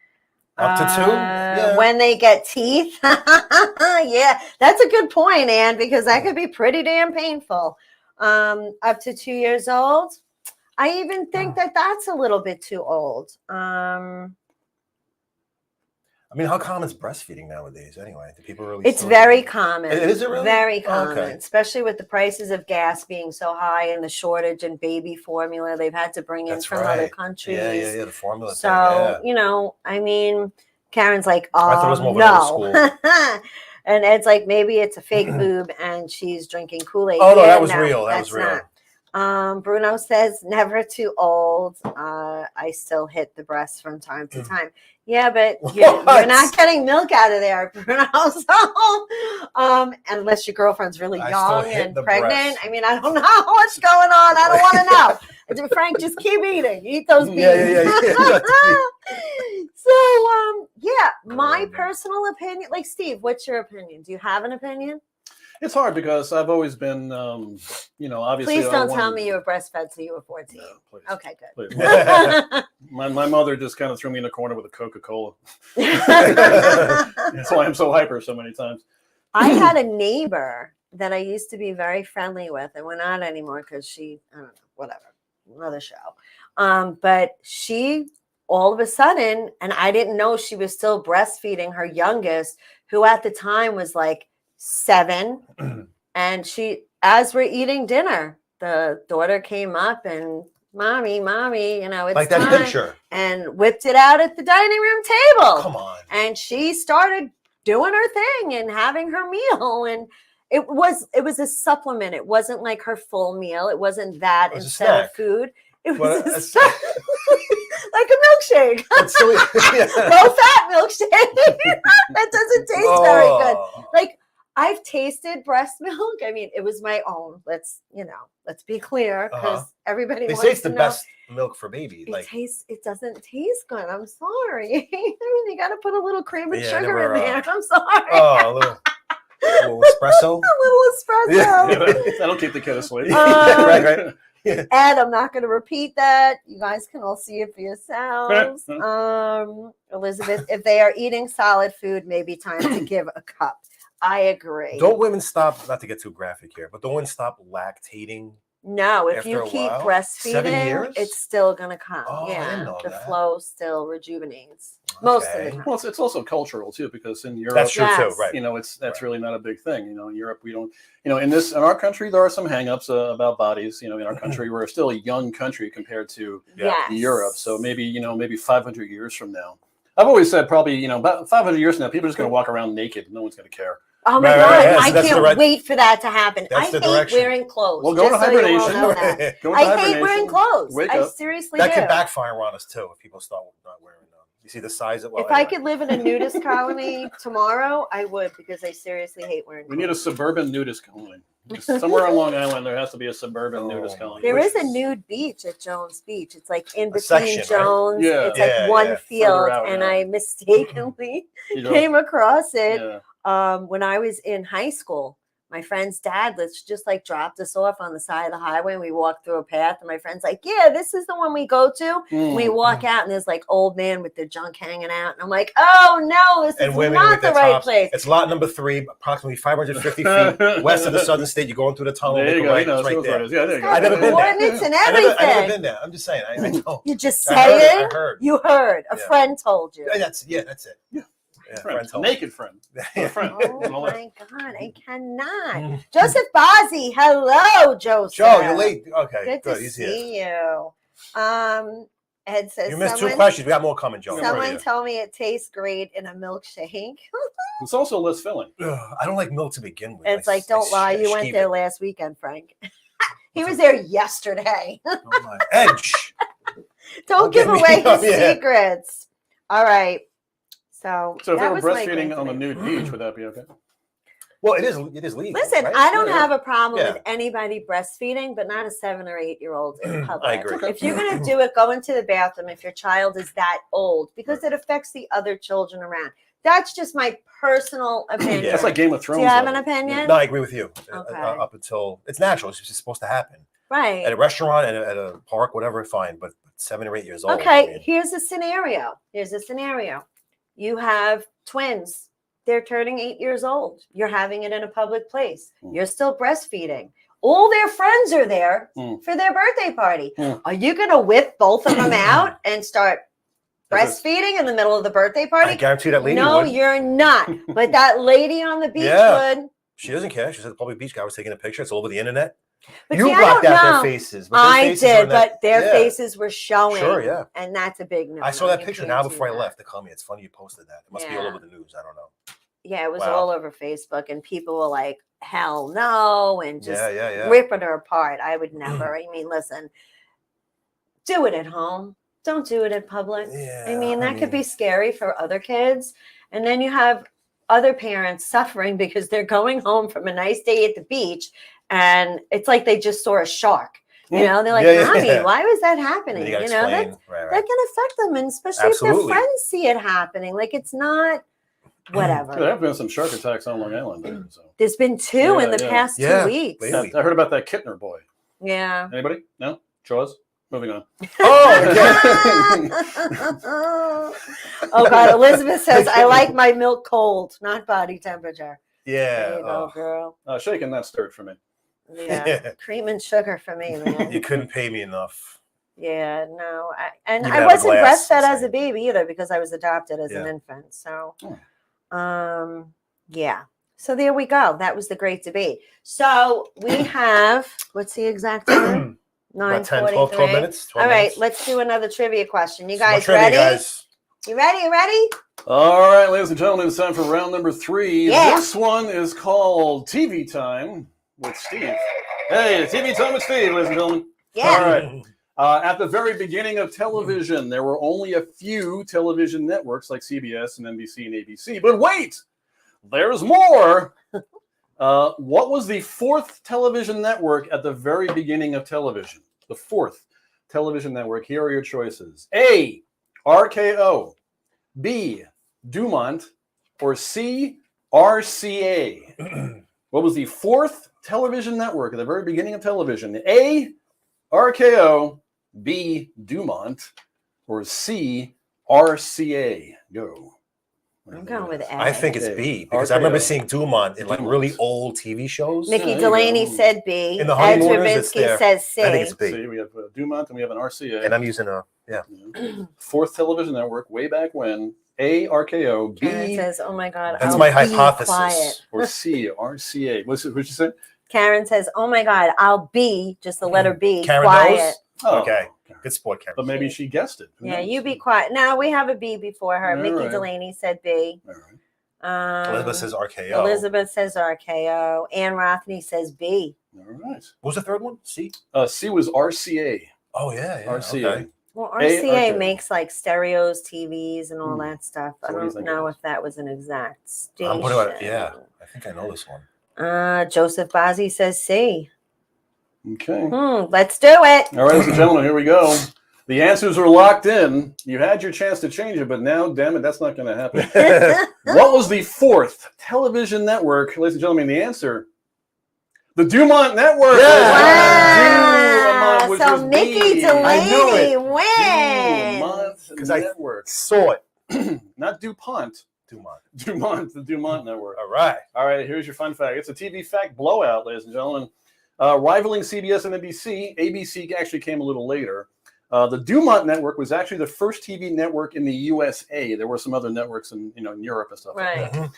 Up to 2? Yeah. When they get teeth. Yeah, that's a good point, Ann, because that could be pretty damn painful. Up to 2 years old. I even think that that's a little bit too old. I mean, how common is breastfeeding nowadays anyway? Do people really? It's still- very common. Is it really? Very Oh, common, okay. especially with the prices of gas being so high and the shortage in baby formula they've had to bring in That's from other right. countries. Yeah. The formula. So, thing, yeah. you know, I mean, Karen's like, I thought it was more of an old no. And Ed's like, maybe it's a fake boob and she's drinking Kool-Aid. Oh, no, Yeah, that was real. That that's was real. not. Bruno says, never too old. I still hit the breast from time to time. Yeah, but you're not getting milk out of there, Bruno. So, unless your girlfriend's really I still young hit and the pregnant. breast. I mean, I don't know what's going on. I don't want to know. Frank, just keep eating. Eat those beans. Yeah. So, my personal opinion, like Steve, what's your opinion? Do you have an opinion? It's hard because I've always been, obviously. Please I don't tell wanted- me you were breastfed till you were 14. No, please. Okay, good. Please. My mother just kind of threw me in a corner with a Coca-Cola. That's why I'm so hyper so many times. I had a neighbor that I used to be very friendly with, and we're not anymore because she, I don't know, whatever, another show. But she, all of a sudden, and I didn't know she was still breastfeeding her youngest, who at the time was like 7. And she, as we're eating dinner, the daughter came up and, mommy, it's Like that time," picture. and whipped it out at the dining room table. Come on. And she started doing her thing and having her meal, and it was a supplement. It wasn't like her full meal. It wasn't that It was a instead of snack. food. It But was a a snack. Like a milkshake. That's so, yeah. Low fat milkshake. That doesn't taste very good. Oh. Like, I've tasted breast milk. I mean, it was my own. Let's be clear, because everybody They wants say it's to the know. best milk for baby. It doesn't taste good. I'm sorry. I mean, you got to put a little cream and Yeah, sugar never, in there. I'm sorry. Oh, a little espresso. A little espresso. That'll keep the kid asleep. Right. And I'm not going to repeat that. You guys can all see it for yourselves. Elizabeth, if they are eating solid food, maybe time to give a cup. I agree. Don't women stop? Not to get too graphic here, but don't women stop lactating? No, if after you a keep while? breastfeeding, 7 years? it's still going to come. Oh, I didn't know the that. flow still rejuvenates most of the Okay. time. Well, it's also cultural too, because in Europe, That's true too, Yes. right? you know, that's Right. really not a big thing. You know, in Europe, we don't. You know, in our country, there are some hangups about bodies. You know, in our country, we're still a young country compared to Yes. Europe. So maybe 500 years from now. I've always said probably about 500 years from now, people are just going to walk around naked. No one's going to care. Oh my Right, God, right, yeah, so I that's the can't right- wait for that to happen. I That's the hate direction. wearing clothes. We'll go just into so you all hibernation. know that. Go into I hate hibernation. wearing clothes. Wake I up. seriously That do. could backfire on us too if people start not wearing them. You see the size of. Well, If I anyway. could live in a nudist colony tomorrow, I would, because I seriously hate wearing We clothes. need a suburban nudist colony. Somewhere on Long Island, there has to be a suburban nudist colony. There is a Wishes. nude beach at Jones Beach. It's like in A between section, right? Jones. Yeah. It's Yeah, like one yeah. field, Further out, and yeah. I mistakenly You know? came across it Yeah. when I was in high school. My friend's dad just like dropped us off on the side of the highway, and we walked through a path, and my friend's like, "Yeah, this is the one we go to." Mm. We walk out, and there's like old man with their junk hanging out, and I'm like, "Oh no, this And is women not with the their right tops. place." It's lot number 3, approximately 550 feet west of the Southern State. You're going through the tunnel. There make you a go. right, You know, it's right that's there. what it is. Yeah, there you go. I've never been there. Coordinates and I never everything. been there. I'm just saying. I know. You just I say heard it. I heard. You heard. A Yeah. friend told you. That's it. Yeah, Friend. friend told Naked friend. me. A friend. Oh All that. my God, I cannot. Joseph Bozzi, hello, Joseph. Joe, you're late. Okay, Good to He's here. see you. Ed says You missed 2 someone, questions. We got more coming, Joe. someone told me it tastes great in a milkshake. It's also less filling. I don't like milk to begin with. It's like, don't lie, you went scheme there it. last weekend, Frank. He was there yesterday. Oh my. Edge. Don't give get me away up, his yeah. secrets. All right. So So if they that were was my breastfeeding great on the debate. nude beach, would that be okay? Well, it is legal. Listen, right? I don't Yeah. have a problem Yeah. with anybody breastfeeding, but not a 7 or 8 year old in public. I agree. If you're going to do it, go into the bathroom if your child is that old, because it affects the other children around. That's just my personal opinion. Yeah. That's like Game of Do Thrones. you have an level. opinion? No, I agree with you. Okay. Up until it's natural. It's just supposed to happen Right. at a restaurant, at a park, whatever. Fine, but 7 or 8 years old. Okay, I mean, here's a scenario. You have twins. They're turning 8 years old. You're having it in a public place. You're still breastfeeding. All their friends are there for their birthday party. Are you going to whip both of them out and start breastfeeding in the middle of the birthday I party? guarantee that lady No, would. you're not. But that lady on the beach Yeah. would. She doesn't care. She said the public beach guy was taking a picture. It's all over the internet. But You see, I blocked don't out know. their faces. But their I faces are did, in that- but their yeah. faces were showing. Sure, yeah. And that's a big no. I saw that picture now before I left. They called me. It's funny you posted that. It must be all Yeah. over the news. I don't know. Yeah, it was Wow. all over Facebook, and people were like, hell no, and just Yeah. ripping her apart. I would never. I mean, listen, do it at home. Don't do it in public. Yeah, I mean, I that could be mean- scary for other kids. And then you have other parents suffering because they're going home from a nice day at the beach, and it's like they just saw a shark. You know, they're like, Yeah, Mommy, yeah. why was that And happening? you gotta You know, that explain. Right. can affect them, and especially if Absolutely. their friends see it happening. Like, it's not whatever. There have been some shark attacks on Long Island. There, so. There's been 2 in Yeah, the yeah. past Yeah, 2 weeks. lately. I heard about that Kittner boy. Yeah. Anybody? No? Jaws? Moving on. Oh, okay. Oh God, Elizabeth says, I like my milk cold, not body temperature. Yeah. There you go, girl. Shaking that stirred for me. Yeah. Cream and sugar for me, man. You couldn't pay me enough. Yeah, no. You I can have a wasn't glass, breastfed I'm as a baby either, because I was adopted as an Yeah. infant. So Oh. yeah. So there we go. That was the great debate. So we have, what's the exact time? About 10, 12 9:43. minutes. 12 All right, minutes. let's do another trivia question. You Some more guys trivia, ready? guys. You ready? You ready? All right, ladies and gentlemen, it's time for round number 3. Yeah. This one is called TV Time with Steve. Hey, TV Time with Steve, ladies and gentlemen. Yeah. All right. At the very beginning of television, there were only a few television networks like CBS and NBC and ABC. But wait, there's more. What was the fourth television network at the very beginning of television? The fourth television network. Here are your choices. A, RKO. B, Dumont. Or C, RCA. What was the fourth television network at the very beginning of television? A, RKO. B, Dumont. Or C, RCA. Go. I'm going with A. I think it's B because I remember seeing Dumont in like really old TV shows. Mickey Delaney said B. In the Ed Honeymooners, it's Drabinsky there. says C. I think it's B. See, we have Dumont and we have an RCA. And I'm using a Fourth television network way back when. A, RKO. B, Karen says, "Oh my God, That's I'll my be hypothesis. quiet." or C, RCA. What'd you say? Karen says, "Oh my God, I'll be just the letter B, Karen quiet." knows? Oh, Okay. Good sport, Karen. But maybe she guessed it. Who Yeah, knows? you be quiet. Now we have a B before her. All Mickey right. Delaney said B. All right. Elizabeth says RKO. Elizabeth says RKO. Ann Rothney says B. All right. What was the third one? C? C was RCA. Oh, yeah. RCA. Okay. Well, A, RCA RKO. makes like stereos, TVs, and all that stuff. So I what do you don't think know it is? if that was an exact station. I'm putting it, yeah. I think I know this one. Joseph Bazzi says C. Okay. Let's do it. All right, ladies and gentlemen, here we go. The answers are locked in. You had your chance to change it, but now, damn it, that's not going to happen. What was the fourth television network, ladies and gentlemen? The answer, the Dumont Network. Wow. Dumont, which So was Mickey B. Delaney Dumont wins. Because I Network. saw it. Not DuPont. Dumont. Dumont, the Dumont Network. All right. All right, here's your fun fact. It's a TV fact blowout, ladies and gentlemen. Rivaling CBS and NBC, ABC actually came a little later. The Dumont Network was actually the first TV network in the USA. There were some other networks in Europe and stuff. Right. Like that.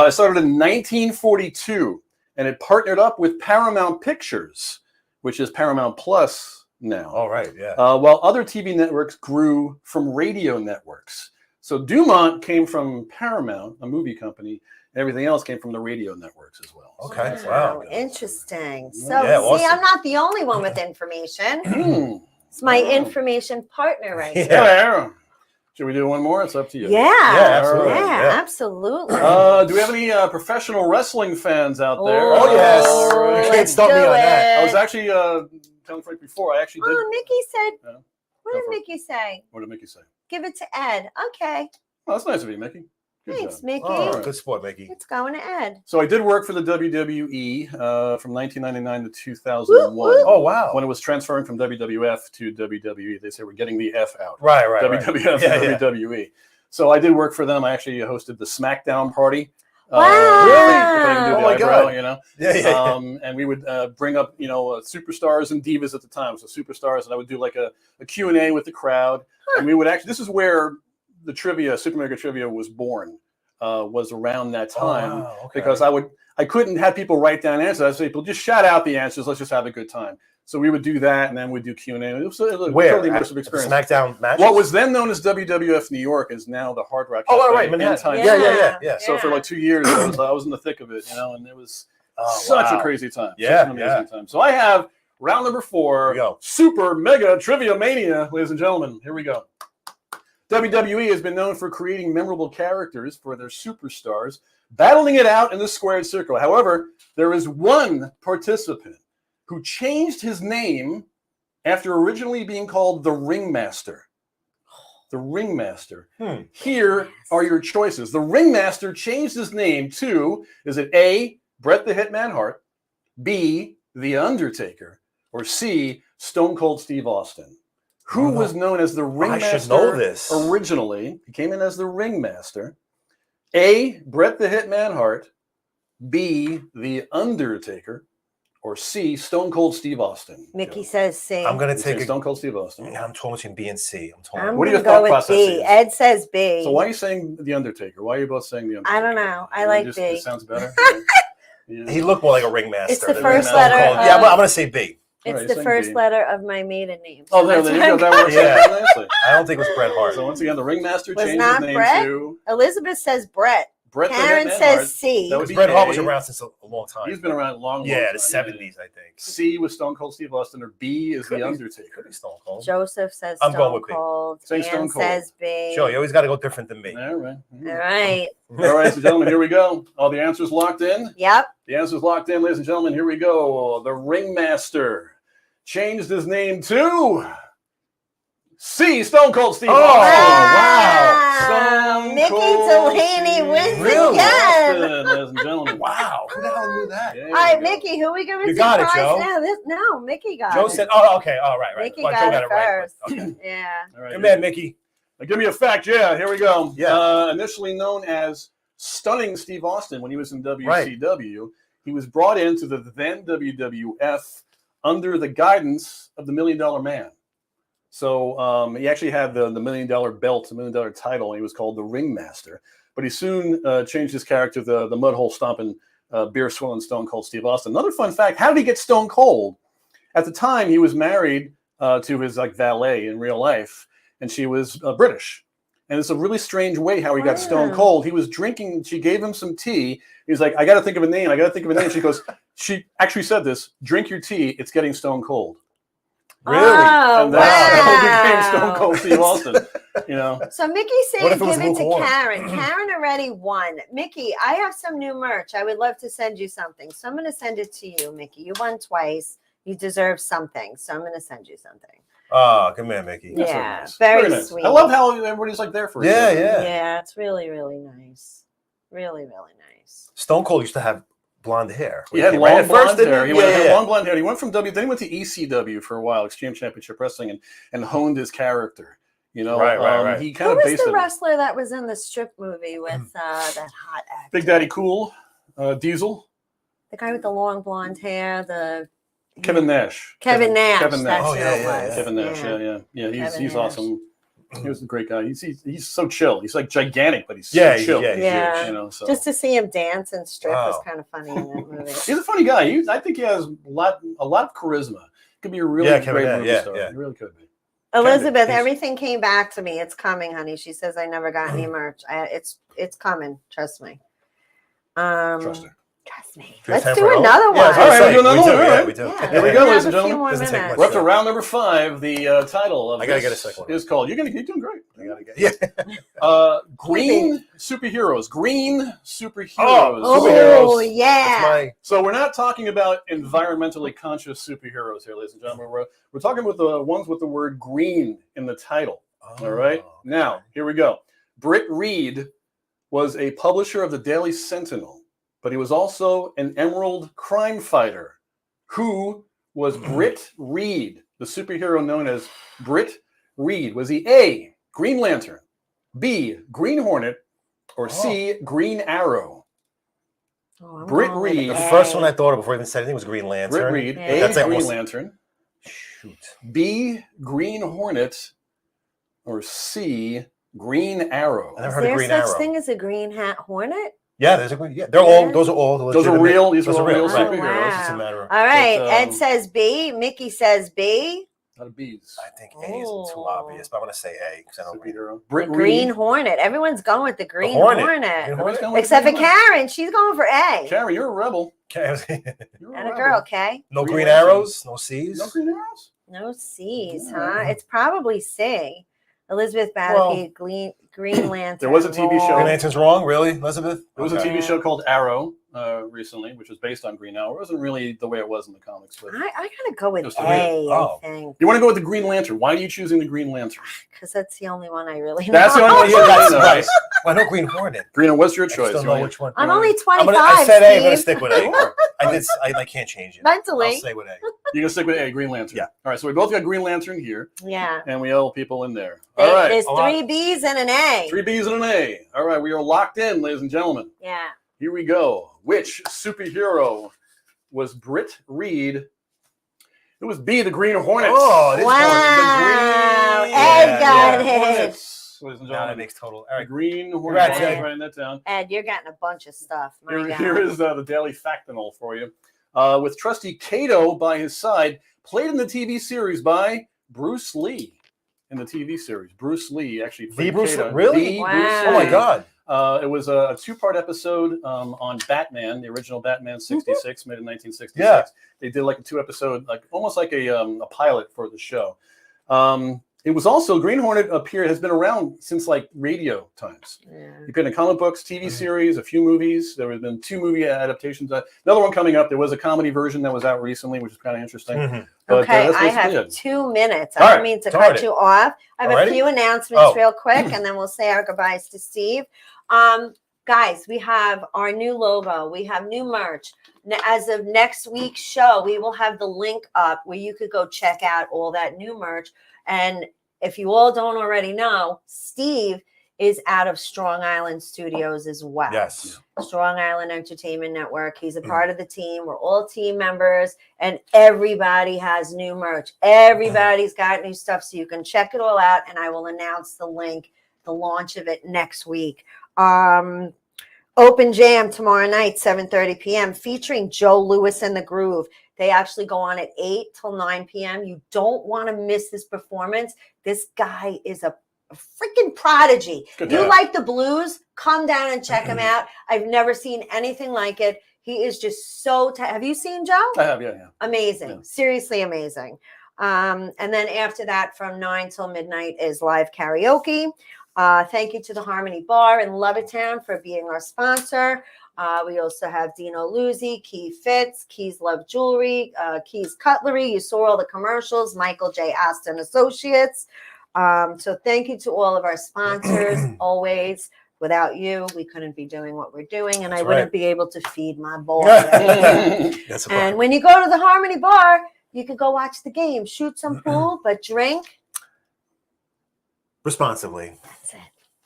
It started in 1942, and it partnered up with Paramount Pictures, which is Paramount Plus now. All right. Yeah. While other TV networks grew from radio networks. So Dumont came from Paramount, a movie company, and everything else came from the radio networks as well. Okay. Wow. Interesting. So, Yeah, see, awesome. I'm not the only one with information. It's my information partner right here. Yeah. Should we do one more? It's up to you. Yeah. absolutely. Yeah, Yeah. absolutely. Do we have any professional wrestling fans out there? Oh, yes. Oh, You can't let's stop me do on that. I was it. actually telling Frank before. I actually did. Oh, Mickey said, Yeah. what Go did for it. Mickey say? What did Mickey say? Give it to Ed. Okay. Oh, that's nice of you, Mickey. Good Thanks, job. Mickey. Oh, good sport, Mickey. It's going to Ed. So I did work for the WWE from 1999 to 2001. Oh, wow. When it was transferring from WWF to WWE, they say we're getting the F out. Right. WWF Yeah, and yeah. WWE. So I did work for them. I actually hosted the SmackDown party. Wow. Really? If I can do Oh the my eyebrow, God. you know. Yeah. And we would bring up, superstars and divas at the time. So superstars, and I would do like a Q&A with the crowd. And we would actually, this is where the trivia, Super Mega Trivia was born, was around that time. Oh, wow. Okay. Because I couldn't have people write down answers. I said, people just shout out the answers. Let's just have a good time. So we would do that, and then we'd do Q&A. It was a Where? totally At immersive the experience. SmackDown match. What was then known as WWF New York is now the Hard Rock. Oh, all Cafe right, in Manhattan. Times Yeah. Square. So for like 2 years, I was in the thick of it, and it was such a crazy time. Yeah, Such an amazing time. So I have round number 4, Here we go. Super Mega Trivia Mania, ladies and gentlemen. Here we go. WWE has been known for creating memorable characters for their superstars, battling it out in the squared circle. However, there is one participant who changed his name after originally being called the Ringmaster. The Ringmaster. Here are your choices. The Ringmaster changed his name to, is it A, Bret the Hitman Hart, B, The Undertaker, or C, Stone Cold Steve Austin? Who was known as the Ringmaster I should know this. originally? He came in as the Ringmaster. A, Bret the Hitman Hart, B, The Undertaker, or C, Stone Cold Steve Austin? Mickey says C. I'm going to You say take Stone Cold Steve Austin. Yeah, I'm torn between B and C. I'm torn. I'm What are your gonna thought go with B. processes? Ed says B. So why are you saying The Undertaker? Why are you both saying The Undertaker? I don't know. I like B. It sounds better. Yeah. He looked more like a ringmaster. It's the than first a letter Stone Cold. of- Yeah, but I'm going to say B. It's Alright, the saying first B. letter of my maiden name. Oh, so there that's you why go. I'm That going- works Yeah. out nicely. I don't think it was Bret Hart. So once again, the Ringmaster Was changed not his name Bret? to Elizabeth says Brett. Bret the Karen Hitman says Hart. C. That would be Brett Hart was A. around since a long time. He's been around a long, long Yeah, time. the 70s, I think. C was Stone Cold Steve Austin, or B is Could The be- Undertaker. Could be Stone Cold. Joseph says I'm going Stone with B. Cold. Say Ann Stone Cold. says B. Sure, you always got to go different than me. All right. All right. All right, so gentlemen, here we go. All the answers locked in? Yep. The answers locked in, ladies and gentlemen. Here we go. The Ringmaster changed his name to C, Stone Cold Steve Austin. Stone Mickey Cold Delaney Steve wins Really? again. Austin, ladies and gentlemen. Wow, who the hell knew that? There All you right, go. Mickey, who are we giving You to got it, prize Joe. now? No, Mickey got Joe it. said, oh, okay, all right. Mickey Well, got Joe it it right, first. but- okay. Yeah. All right, Come in, Mickey. Now, give me a fact. Yeah, here we go. Yeah. Initially known as Stunning Steve Austin when he was in WCW, he was brought into the then WWF under the guidance of the $1 Million Man. So he actually had the $1 Million belt, the $1 Million title, and he was called the Ringmaster. But he soon changed his character to the mud hole stomping, beer swilling Stone Cold Steve Austin. Another fun fact: how did he get Stone Cold? At the time, he was married to his valet in real life, and she was British. And it's a really strange way how he got Stone Cold. He was drinking. She gave him some tea. He was like, "I got to think of a name. I got to think of a name." She goes, she actually said this: "Drink your tea. It's getting Stone Cold." Really? Oh, And that's how he became wow. Stone Cold Steve Austin. You know. So Mickey's What saying if it was give it to lukewarm? Karen. Karen already won. Mickey, I have some new merch. I would love to send you something. So I'm going to send it to you, Mickey. You won twice. You deserve something. So I'm going to send you something. Oh, come here, Mickey. That's Yeah, nice. very nice. sweet. I love how everybody's like there for each Yeah, other. yeah. Yeah, it's really, really nice. Really, really nice. Stone Cold used to have blonde hair. He had came long right at blonde first, didn't hair. he? He went, Yeah, had yeah. long blonde hair. He went from then he went to ECW for a while, Extreme Championship Wrestling, and honed his character. You know, Right. He kind Who of was based the it. wrestler that was in the strip movie with that hot actor? Big Daddy Cool, Diesel, The guy with the long blonde hair, the Kevin Nash. Kevin Nash. Kevin Nash. That's Oh, who yeah, it yeah, was. Kevin Nash. Yeah. He's Nash. awesome. He was a great guy. He's so chill. He's like gigantic, but he's Yeah, so chill. yeah, he's Yeah. huge. You know, so Just to see him dance and strip was Wow. kind of funny in that movie. he's a funny guy. I think he has a lot of charisma. Could be a really Yeah, Kevin great Nash, movie yeah, star. yeah. He really could be. Elizabeth, He's- everything came back to me. It's coming, honey. She says I never got any merch. It's coming. Trust me. Trust her. Trust me. Do we have Let's time do for another Yeah, one. I was gonna All right, say, we'll do another we do, one, all yeah, right. we do. Yeah, Here we we go, have ladies and a few gentlemen. more Doesn't take minutes. much. We're up to round number 5. The title of I gotta this get a second one. is called. You're doing great. I gotta get, yeah. Green superheroes. Green superheroes. Oh, Oh, superheroes. yeah. That's my So we're not talking about environmentally conscious superheroes here, ladies and gentlemen. We're talking with the ones with the word green in the title. All right. Oh, Now, here we go. Britt Reed was a publisher of the Daily Sentinel, but he was also an Emerald crime fighter. Who was Britt Reed, the superhero known as Britt Reed? Was he A, Green Lantern, B, Green Hornet, or C, Green Arrow? Oh, I'm Britt going with Reed. The A. first one I thought of before I even said anything was Green Lantern. Britt Reed, Yeah. A, That's like Green almost- Lantern, Shoot. B, Green Hornet, or C, Green Arrow? I never Is heard of there Green such Arrow. thing as a green hat hornet? Yeah, there's a green. Yeah, they're all. Yeah. Those are all. Those are legitimate- real. These are those all real right. superheroes. wow. It's just a matter of. All right. But, Ed says B. Mickey says B. Not a bees. I think A is too Oh. obvious, but I'm gonna say A because I don't. Superhero. The Britt green Reed. hornet. Everyone's going with the green Hornet. hornet. Green Everybody's Hornet? going with Except for Green Hornet. Karen. She's going for A. Karen, you're a rebel. Okay. You're And a rebel. girl, Kay. No Green green Lantern. arrows, no C's. No green arrows? No C's, Yeah. huh? It's probably C. Elizabeth Well- Bathory, Green Lantern. There was a TV show. Green Lantern's wrong, really, Elizabeth? There was a Okay. TV show called Arrow recently, which was based on Green Arrow. It wasn't really the way it was in the comics. But I gotta go with Just A, the way- oh. I think, you want to go with the Green Lantern. Why are you choosing the Green Lantern? because that's the only one I really know. That's the only one Yeah, that's you know. right. Well, no Green Hornet. Green, what's your I choice? just don't know which one. I'm only I'm 25, I said A. I'm gonna Steve. stick with A. I can't change it. Mentally. I'll stay with A. You're going to stick with A, Green Lantern. Yeah. All right, so we both got Green Lantern here, Yeah. and we all people in there. All right. There's a lot. 3 B's and an A. 3 B's and an A. All right, we are locked in, ladies and gentlemen. Yeah. Here we go. Which superhero was Britt Reed? It was B, the Green Hornets. Oh, this Wow. The Green Ed got it. Hornets, ladies and Now that gentlemen. makes total. All The right. Green Congrats, Hornets. Ed. Writing that down. Ed, you're getting a bunch of stuff. My God. Here is the Daily Factinal for you. With trusty Kato by his side, played in the TV series by Bruce Lee. in the TV series. Bruce Lee actually The played Bruce Kato. really? The Wow. Bruce Oh my Lee. God. It was a two-part episode on Batman, the original Batman '66, made in 1966. Yeah. They did like a 2-episode, like almost like a pilot for the show. It was also Green Hornet has been around since like radio times. Yeah. You've been in comic books, TV series, a few movies. There have been 2 movie adaptations. Another one coming up. There was a comedy version that was out recently, which is kind of interesting. Mhm. But, Okay, that's I basically have it. 2 minutes. All I right, don't mean to darn cut it. you off. I have Already? a few announcements Oh. real quick, and then we'll say our goodbyes to Steve. Guys, we have our new logo. We have new merch. As of next week's show, we will have the link up where you could go check out all that new merch. And if you all don't already know, Steve is out of Strong Island Studios as well. Yes. Strong Island Entertainment Network. He's a part of the team. We're all team members, and everybody has new merch. Everybody's got new stuff, so you can check it all out. And I will announce the link, the launch of it next week. Open Jam tomorrow night, 7:30 p.m., featuring Joe Lewis and the Groove. They actually go on at 8 till 9 p.m. You don't want to miss this performance. This guy is a freaking prodigy. Good You guy. like the blues? Come down and check him out. I've never seen anything like it. He is just so have you seen Joe? I have, yeah. Amazing. Yeah. Seriously amazing. And then after that, from 9 till midnight is live karaoke. Thank you to the Harmony Bar in Levittown for being our sponsor. We also have Dino Luzzi, Key Fits, Keys Love Jewelry, Keys Cutlery. You saw all the commercials, Michael J. Aston Associates. So thank you to all of our sponsors. Always, without you, we couldn't be doing what we're doing, and That's I wouldn't right. be able to feed my boy. That's a And when you go to the Harmony Bar, you could go watch the game, shoot some pool, but drink. responsibly. That's it.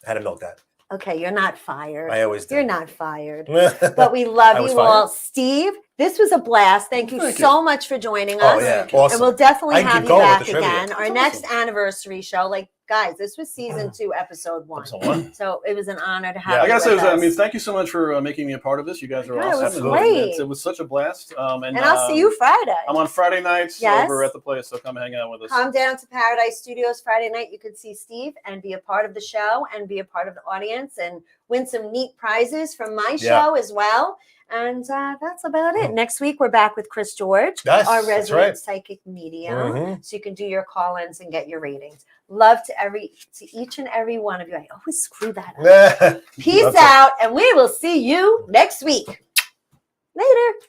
Had to milk that. Okay, you're not fired. I always do. You're not fired. But we love I was you all. fired. Steve, this was a blast. Thank you Thank so much for joining us. Oh yeah, Thank you. awesome. And we'll definitely I can have keep you going with back the trivia. again. Our That's next awesome. anniversary show, like guys, this was season 2, episode 1. Episode 1. So it was an honor to have Yeah. I you gotta say, with us. thank you so much for making me a part of this. You guys are Yeah, it awesome. was And great. It was such a blast. And I'll see you Friday. I'm on Friday nights Yes. over at the place, so come hang out with us. Come down to Paradise Studios Friday night. You can see Steve and be a part of the show and be a part of the audience and win some neat prizes from my Yeah. show as well. And that's about it. Next week, we're back with Chris George, Yes, our that's resident right. psychic medium. Mhm. So you can do your call-ins and get your readings. Love to each and every one of you. I always screw that up. Peace That's it. out, and we will see you next week. Later.